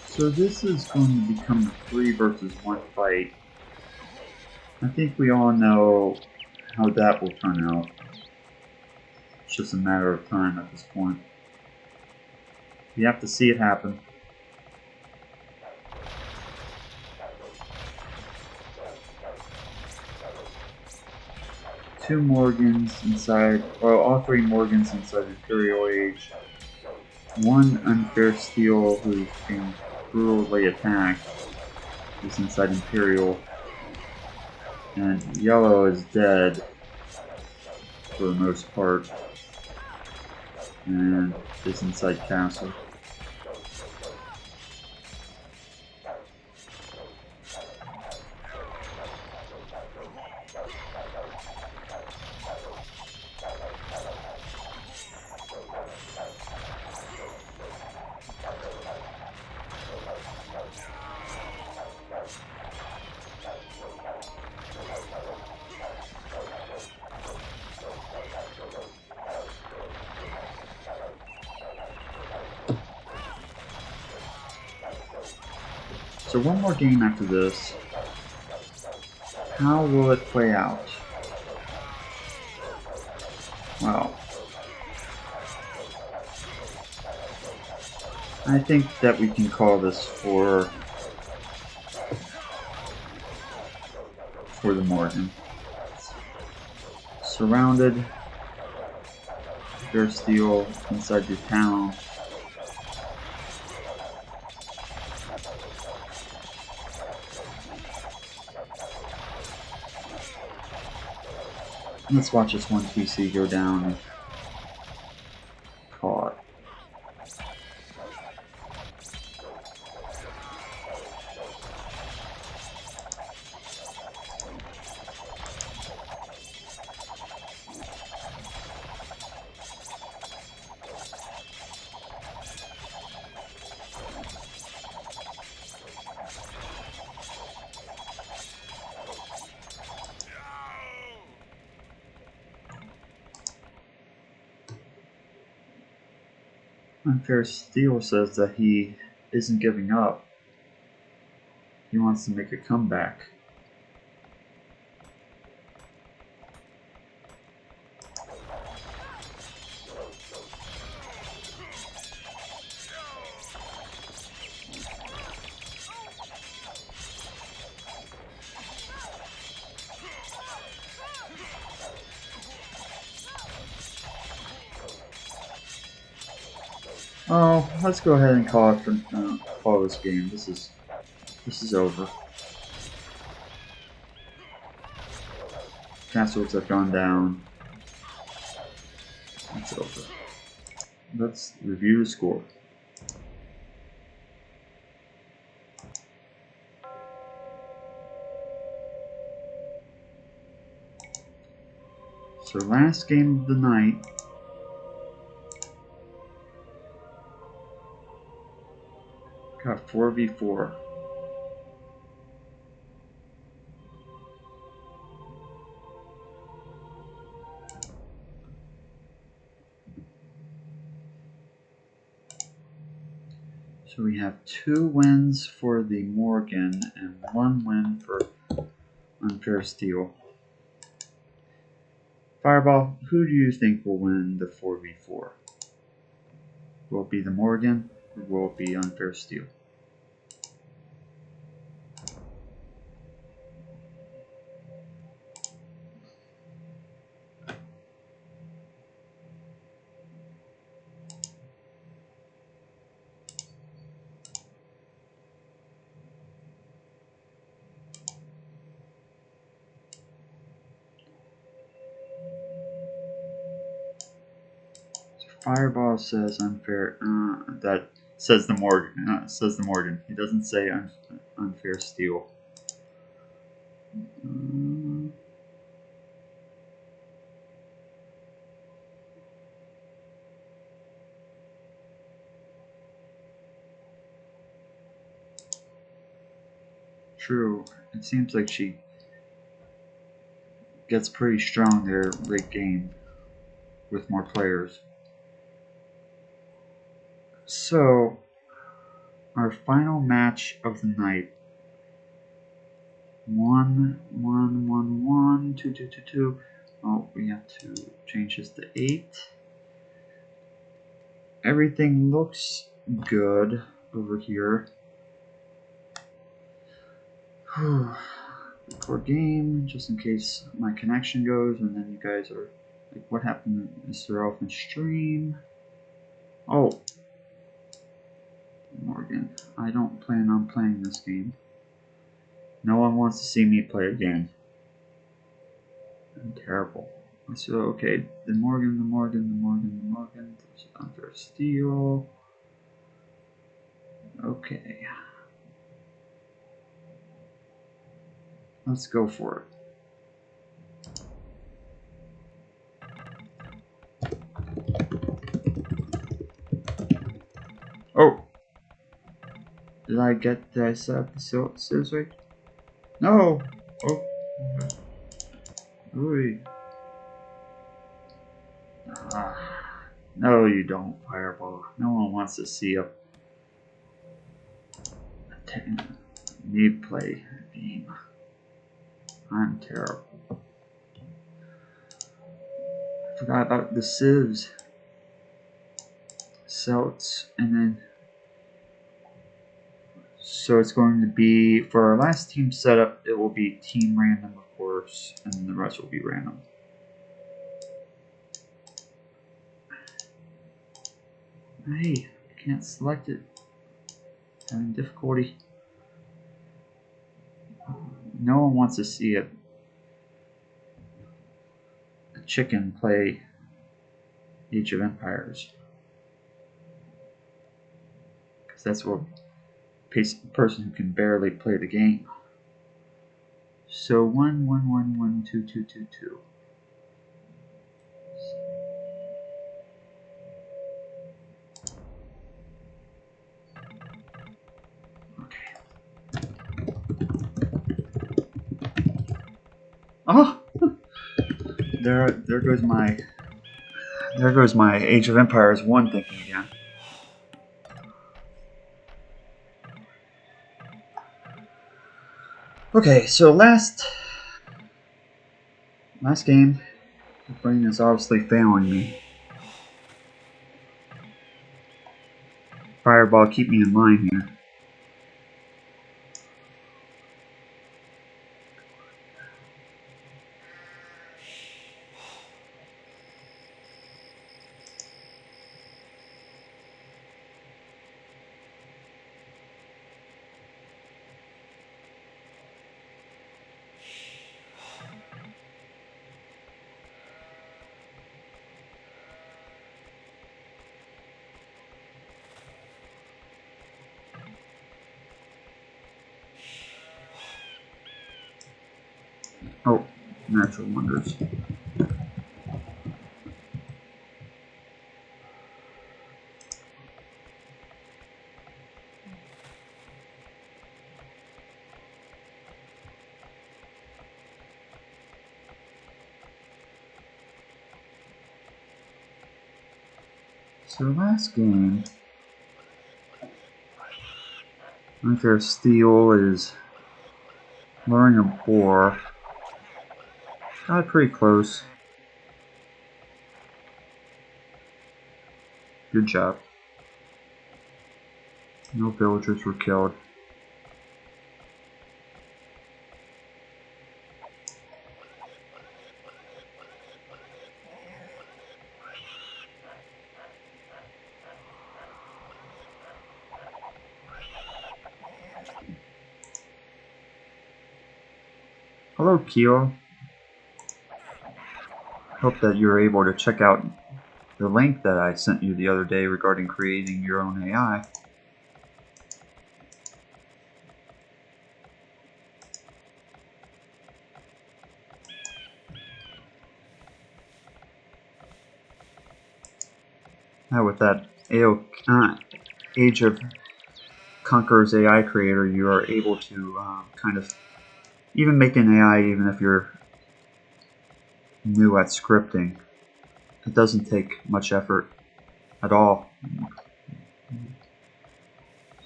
So this is going to become a 3 versus 1 fight. I think we all know how that will turn out. It's just a matter of time at this point. We have to see it happen. Two Morgans inside, well, all 3 Morgans inside Imperial Age. One UnfairSteel who's being brutally attacked is inside Imperial. And yellow is dead. for the most part, and this inside castle. So one more game after this. How will it play out? Well, I think that we can call this for the Morrigan. Surrounded, UnfairestEel inside the town. Let's watch this one PC go down and call it. UnfairestEel says that he isn't giving up. He wants to make a comeback. Oh, let's go ahead and call it for call this game. This is over. Castles have gone down. It's over. Let's review the score. So last game of the night. Got 4v4. So we have 2 wins for the Morrigan and 1 win for UnfairestEel. Fireball, who do you think will win the 4v4? Will it be the Morrigan or will it be UnfairestEel? Fireball says unfair. That says the Morrigan. Says the Morrigan. He doesn't say UnfairestEel. True. It seems like she gets pretty strong there late game with more players. So, our final match of the night. 1, 1, 1, 1, 2, 2, 2, 2. Oh, we have to change this to 8. Everything looks good over here. Record game, just in case my connection goes, and then you guys are like, what happened to MrElephant stream? Oh. Morrigan, I don't plan on playing this game. No one wants to see me play a game. I'm terrible. So, okay, the Morrigan, UnfairSteel. Okay. Let's go for it. Oh! Did I set up the scissors right? No! Oh. Ooh. No, you don't, Fireball. No one wants to see me play beam. I'm terrible. I forgot about the sieves. Celts, and then so it's going to be for our last team setup. It will be team random, of course, and then the rest will be random. Hey, I can't select it. Having difficulty. No one wants to see a chicken play Age of Empires, because that's what person who can barely play the game. So 1 1 1 1 2 2 2 2. Oh, there goes my Age of Empires 1 thinking again. Okay, so last game, the brain is obviously failing me. Fireball, keep me in line here. Oh, natural wonders. So last game, UnfairSteel is luring a boar. Got pretty close. Good job. No villagers were killed. Hello, Kyo. Hope that you're able to check out the link that I sent you the other day regarding creating your own AI. Now with that Age of Conqueror's AI creator, you are able to kind of even make an AI even if you're new at scripting. It doesn't take much effort at all.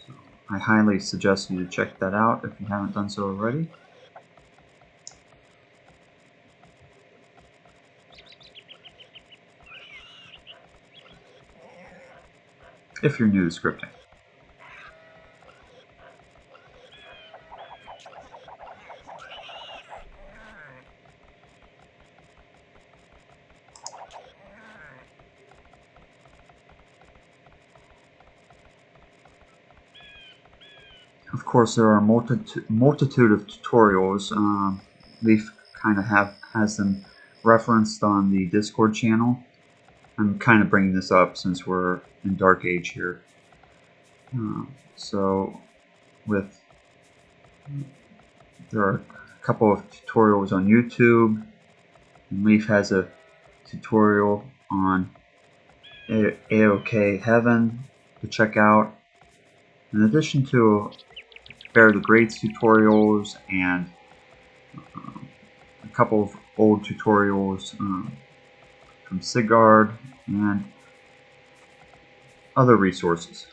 So I highly suggest you to check that out if you haven't done so already. If you're new to scripting. Of course, there are multitude of tutorials. Leaf kind of has them referenced on the Discord channel. I'm kind of bringing this up since we're in Dark Age here. So there are a couple of tutorials on YouTube, and Leaf has a tutorial on AOK Heaven to check out, in addition to Bear the Greats tutorials and a couple of old tutorials from Sigard and other resources.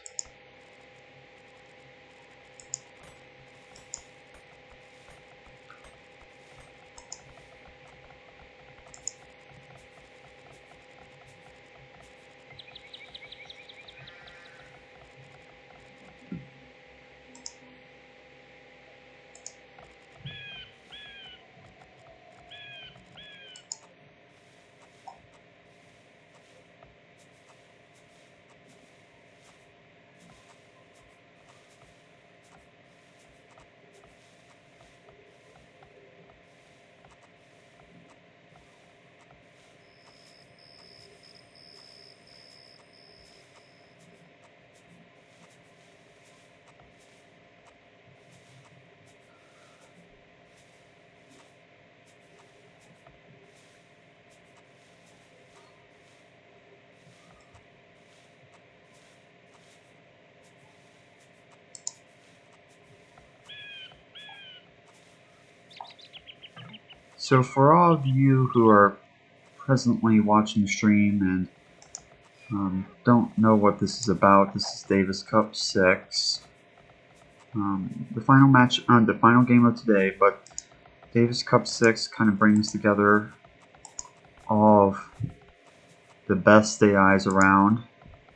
So for all of you who are presently watching the stream and don't know what this is about, this is Davis Cup 6. The final match, the final game of today, but Davis Cup 6 kind of brings together all of the best AIs around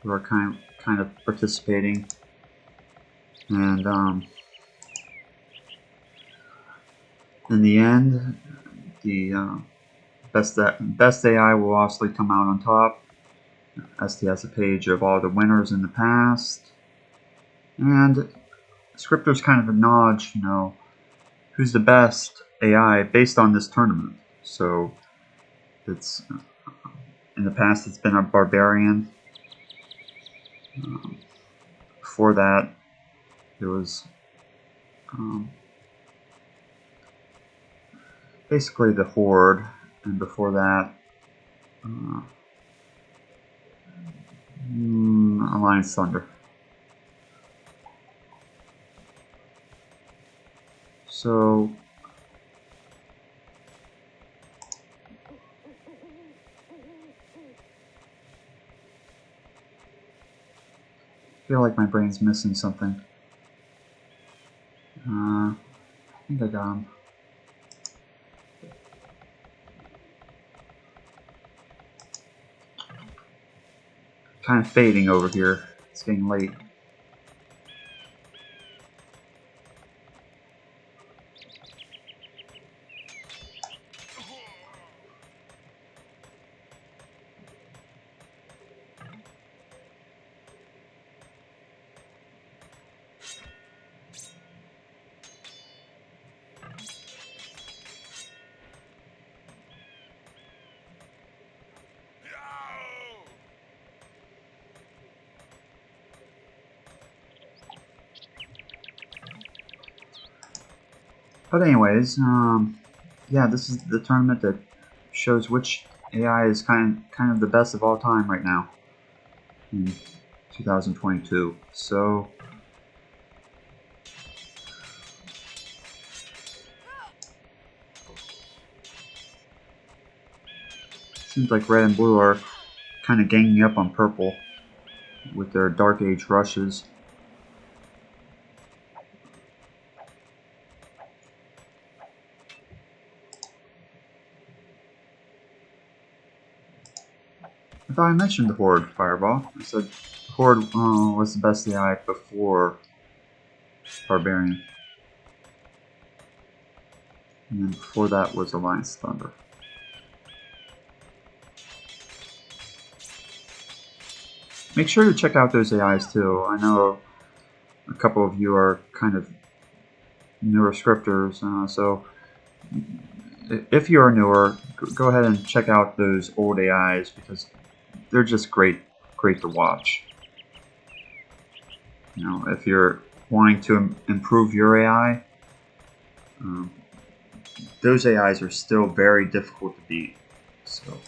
who are kind of participating, and in the end, the best AI will obviously come out on top. Esty has a page of all the winners in the past, and scripters kind of acknowledge, you know, who's the best AI based on this tournament. So it's in the past it's been a barbarian. Before that, it was basically the Horde, and before that, Alliance Thunder. So I feel like my brain's missing something. I think I got him. Kind of fading over here. It's getting late. But anyways, yeah, this is the tournament that shows which AI is kind of the best of all time right now in 2022. So seems like red and blue are kind of ganging up on purple with their Dark Age rushes. I thought I mentioned the Horde Fireball. I said Horde was the best AI before Barbarian. And then before that was Alliance Thunder. Make sure to check out those AIs too. I know a couple of you are kind of newer scripters, so if you are newer, go ahead and check out those old AIs because they're just great to watch. You know, if you're wanting to improve your AI, those AIs are still very difficult to beat. So.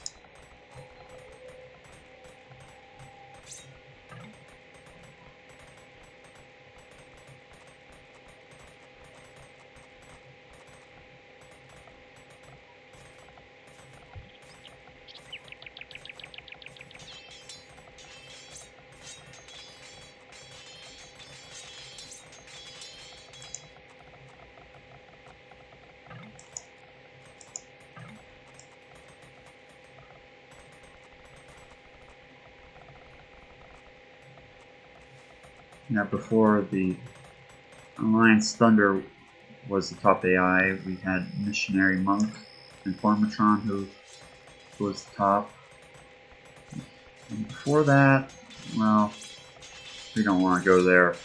Now, before the Alliance Thunder was the top AI, we had Missionary Monk and Formatron who was the top. And before that, well, we don't want to go there.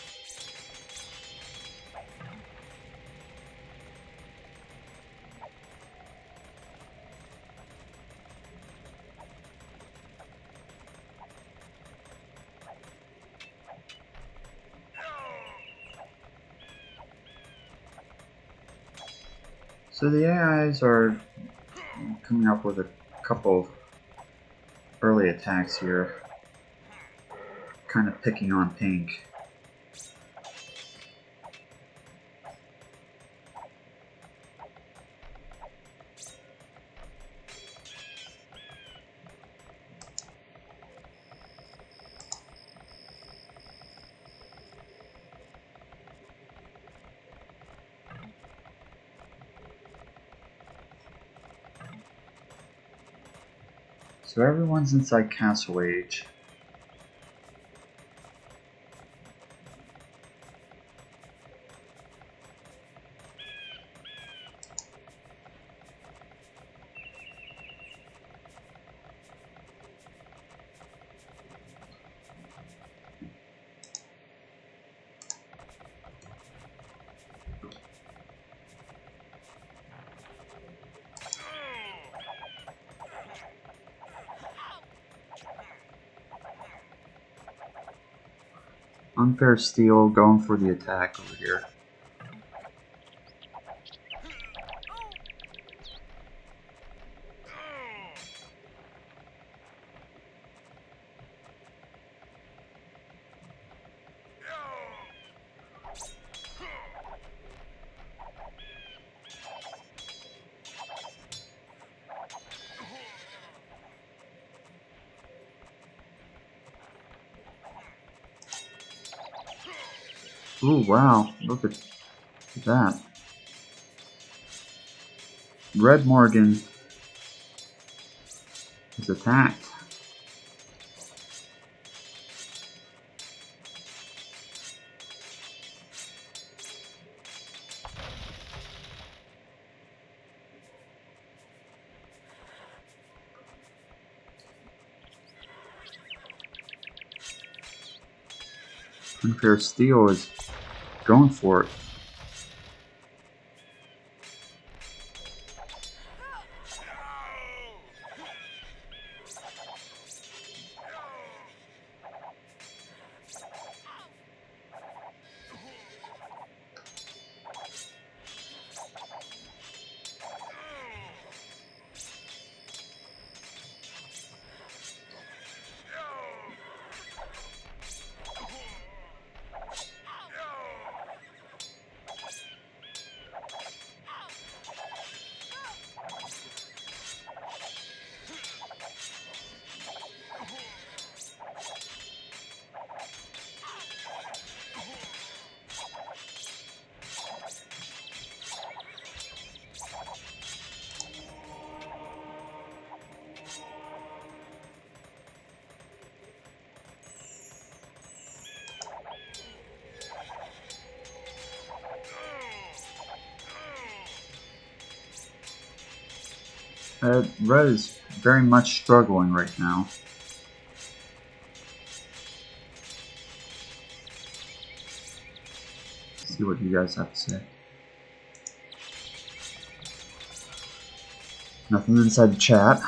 So the AIs are coming up with a couple of early attacks here, kind of picking on Pink. So everyone's inside Castle Age. UnfairSteel going for the attack over here. Ooh, wow, look at that. Red Morgan is attacked. UnfairSteel is going for it. Red is very much struggling right now. Let's see what you guys have to say. Nothing inside the chat.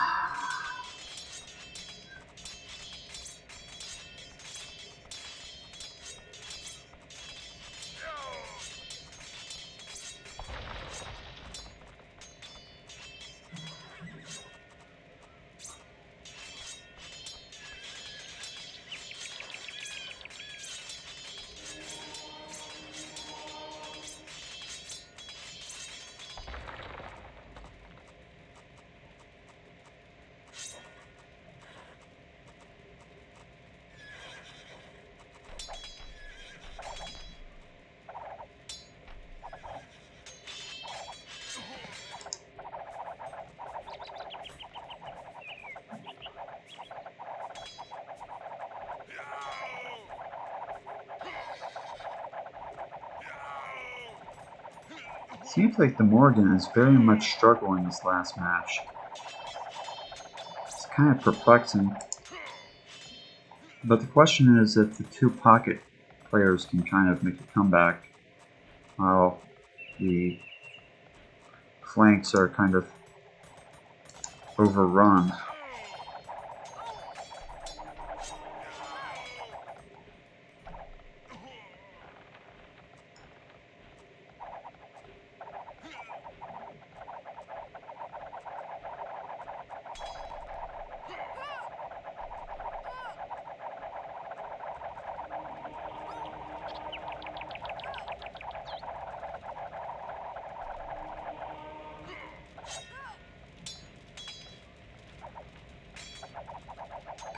Seems like the Morrigan is very much struggling this last match. It's kind of perplexing. But the question is if the two pocket players can kind of make a comeback while the flanks are kind of overrun.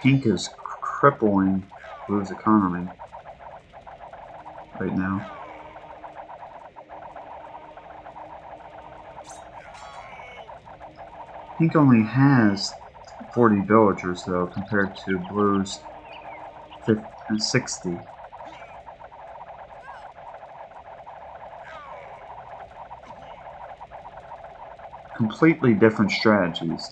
Pink is crippling Blue's economy right now. Pink only has 40 villagers though, compared to Blue's 60. Completely different strategies.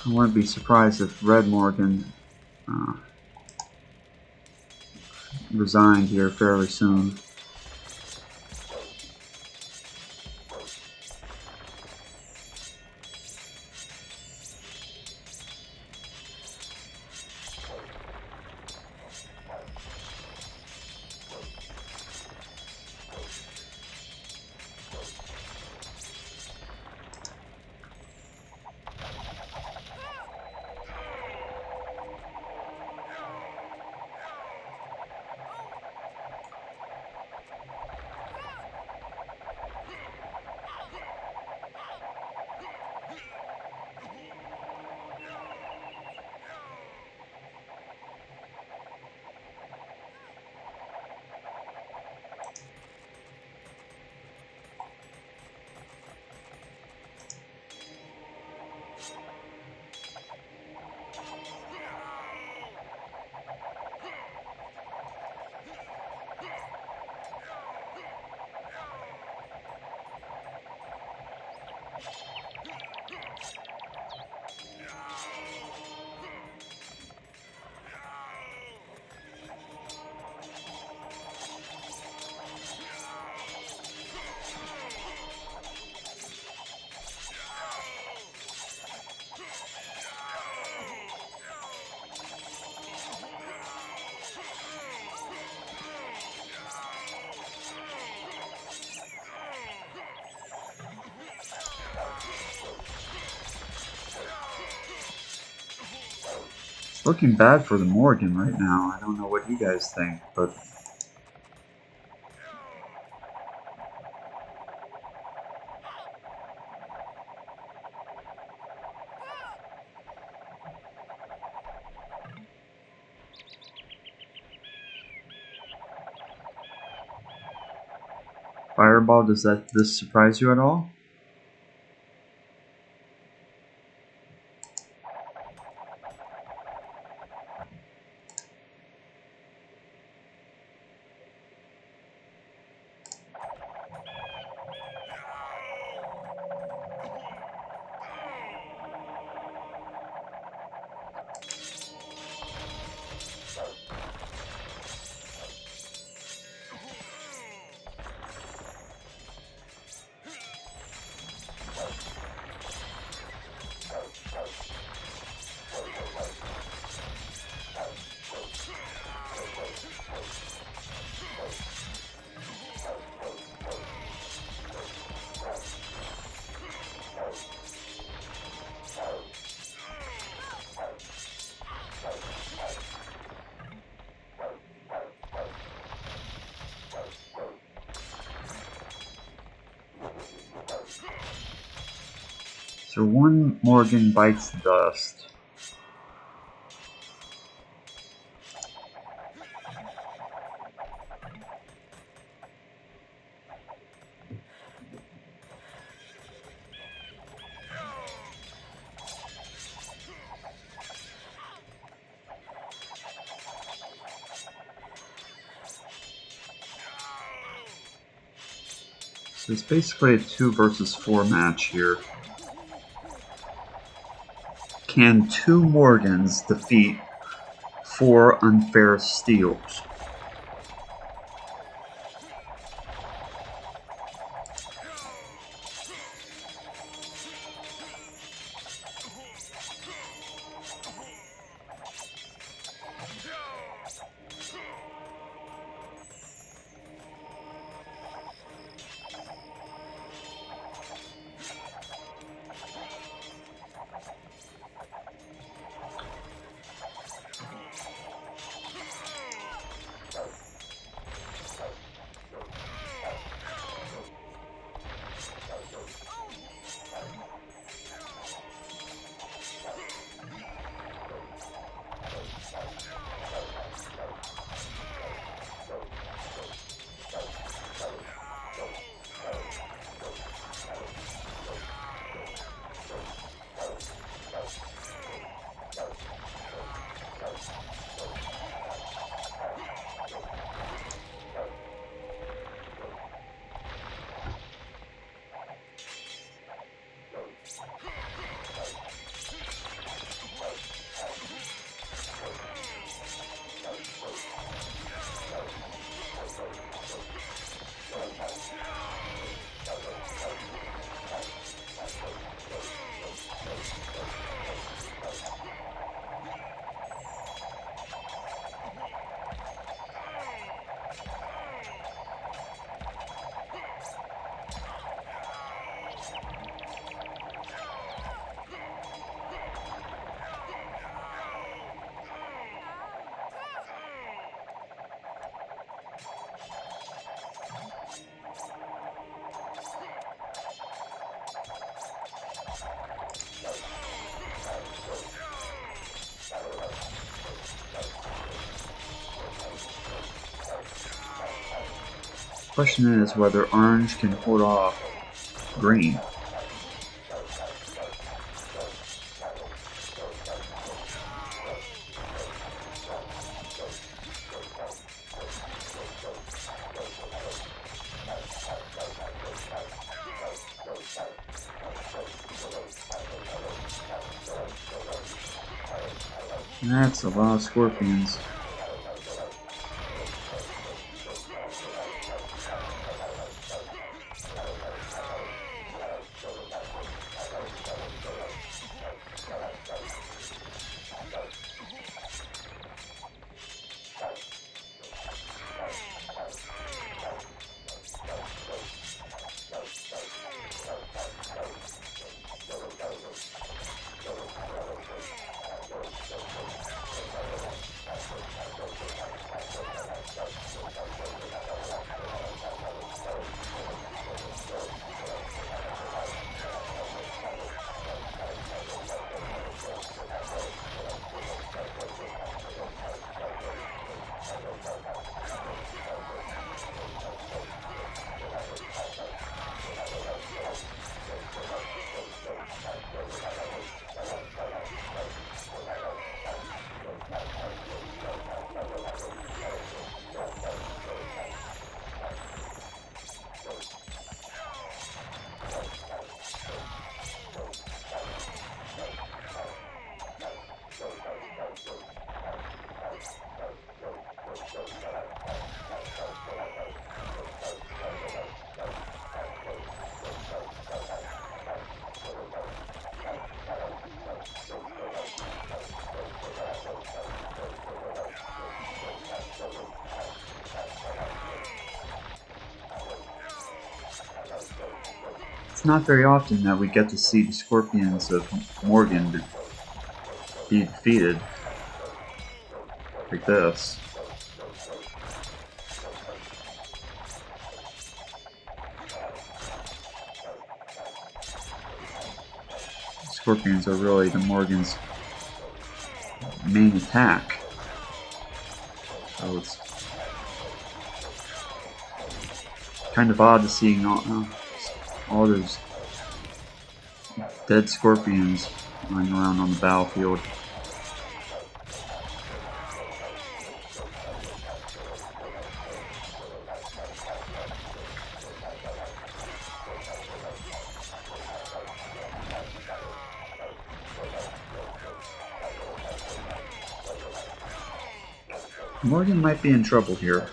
I wouldn't be surprised if Red Morgan resigned here fairly soon. It's looking bad for the Morgan right now. I don't know what you guys think, but Fireball, does this surprise you at all? So one Morgan bites the dust. So it's basically a 2 versus 4 match here. Can 2 Morgans defeat 4 UnfairestEels? Question is whether orange can hold off green. That's a lot of scorpions. It's not very often that we get to see the scorpions of Morgan be defeated like this. Scorpions are really the Morgan's main attack. So it's kind of odd to see all those dead scorpions lying around on the battlefield. Morgan might be in trouble here.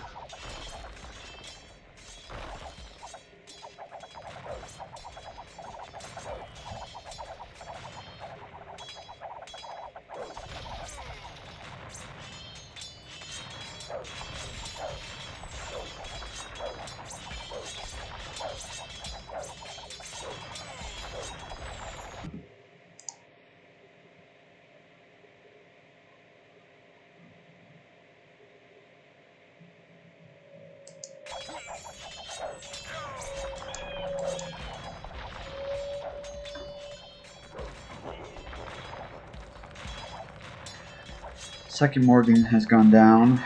Second Morgan has gone down.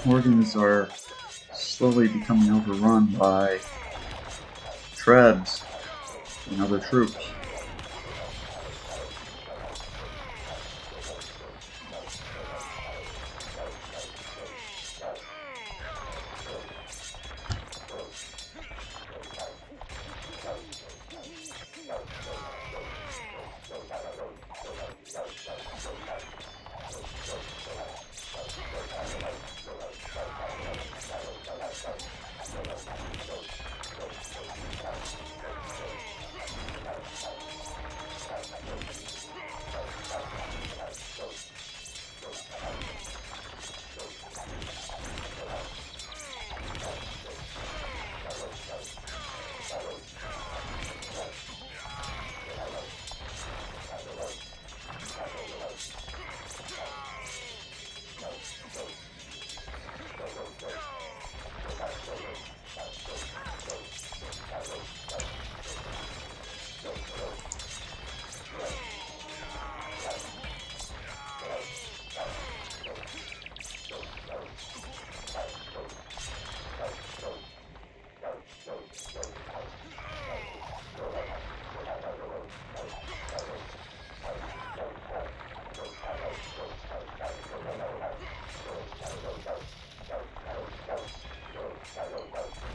Morgans are slowly becoming overrun by Trebs and other troops.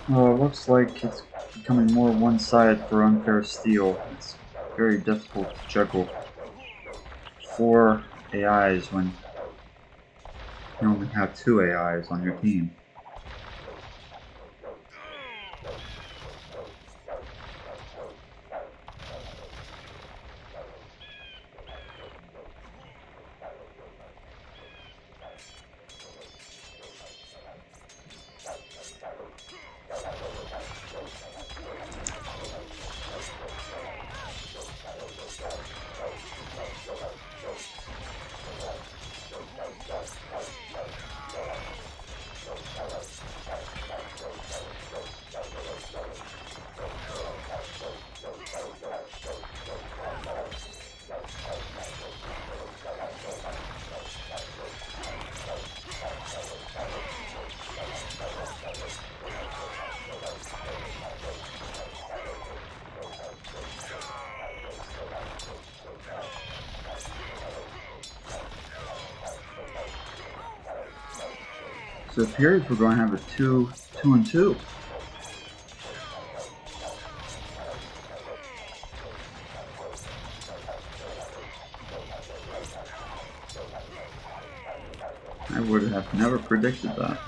Looks like it's becoming more one-sided for UnfairSteel. It's very difficult to juggle 4 AIs when you only have 2 AIs on your team. So it appears we're going to have a 2-2-2. I would have never predicted that.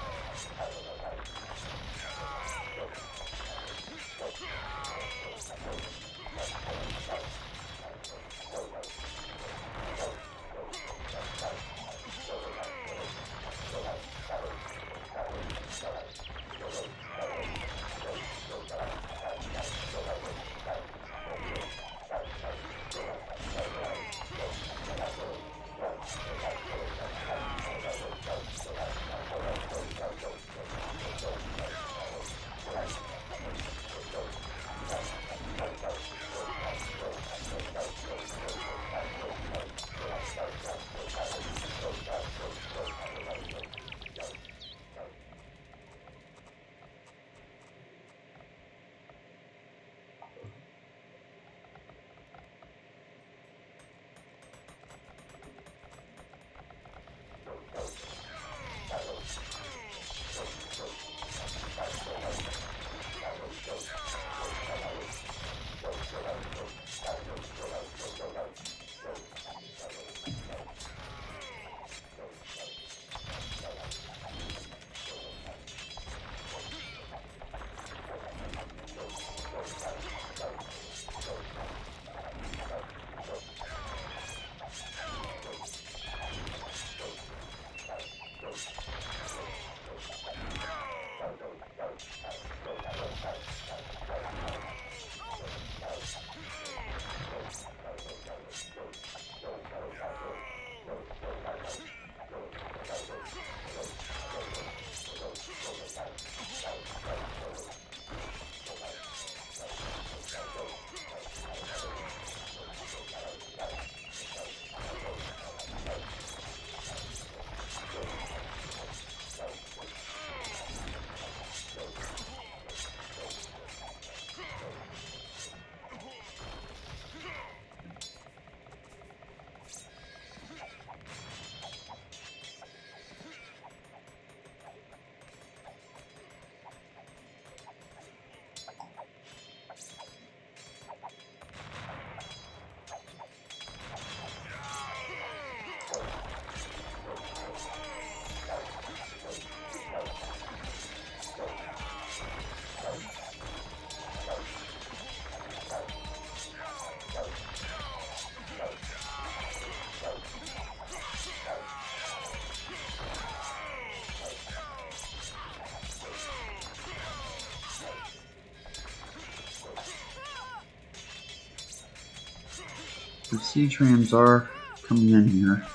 The siege rams are coming in here.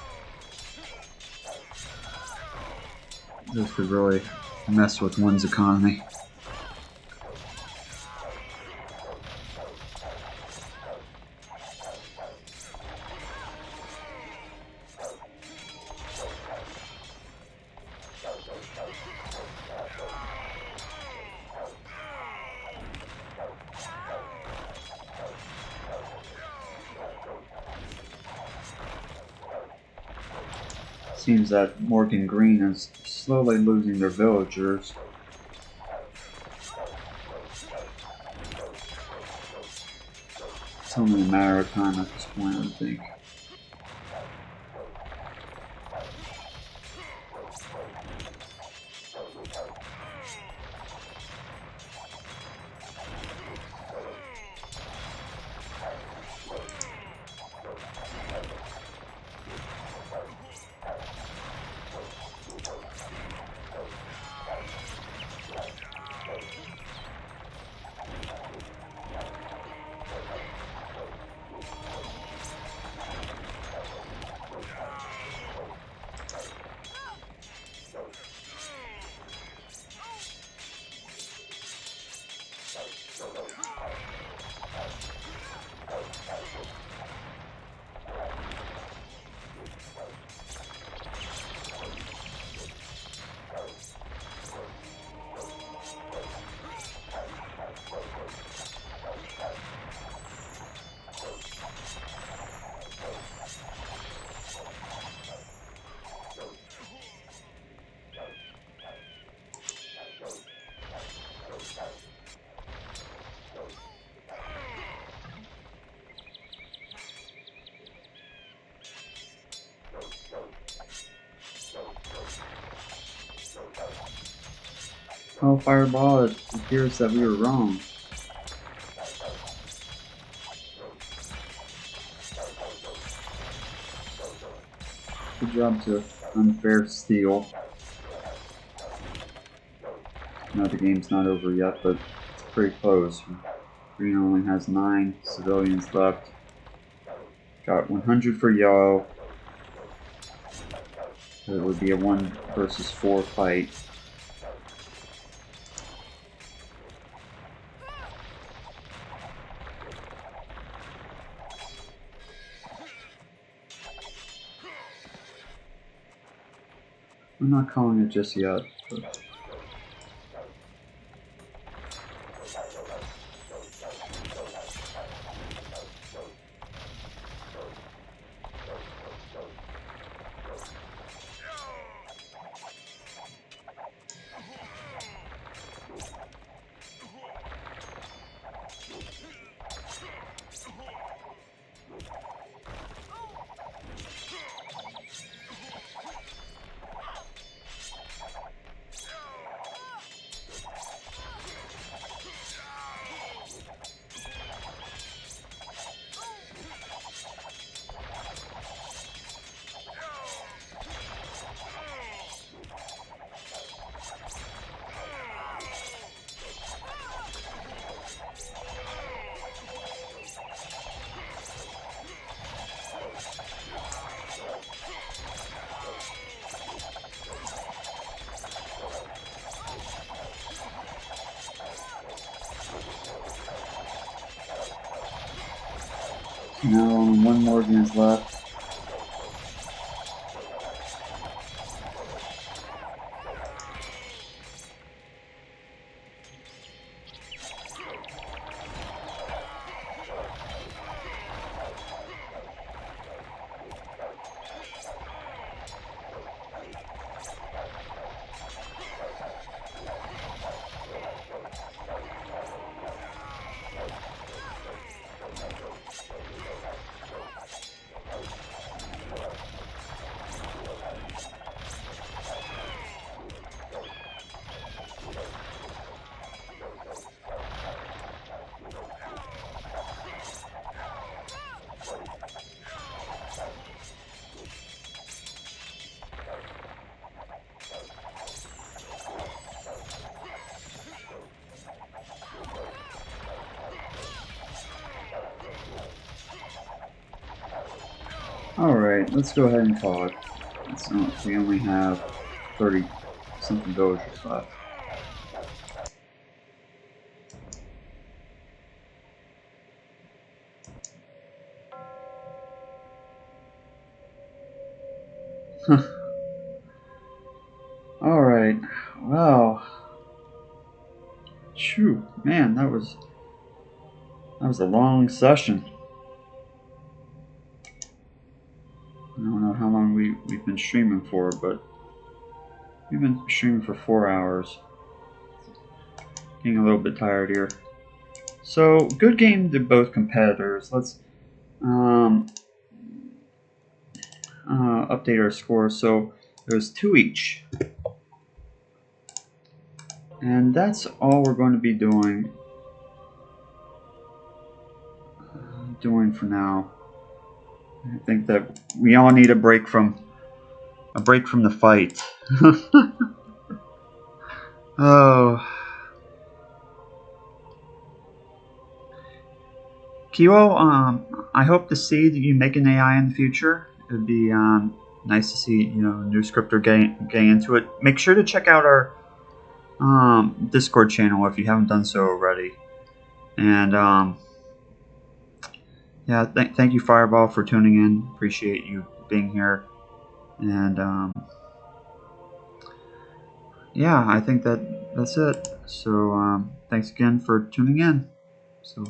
This could really mess with one's economy. Seems that Morgan Green is slowly losing their villagers. It's only a matter of time at this point, I think. Oh, Fireball, it appears that we were wrong. Good job to UnfairSteel. No, the game's not over yet, but it's pretty close. Green only has 9 civilians left. Got 100 for yellow. So it would be a 1 versus 4 fight. I'm not calling it just yet. But now only 1 Morrigan is left. Alright, let's go ahead and call it. We only have 30 something villagers left. Alright, well. Phew, man, that was a long session. I don't know how long we've been streaming for, but we've been streaming for 4 hours. Getting a little bit tired here. So, good game to both competitors. Let's update our score. So, there's 2 each. And that's all we're going to be doing for now. I think that we all need a break from the fight. Oh. Kilo, I hope to see that you make an AI in the future. It would be nice to see, a new scripter getting into it. Make sure to check out our Discord channel if you haven't done so already. And yeah, thank you, Fireball, for tuning in. Appreciate you being here. And yeah, I think that's it. So thanks again for tuning in. So.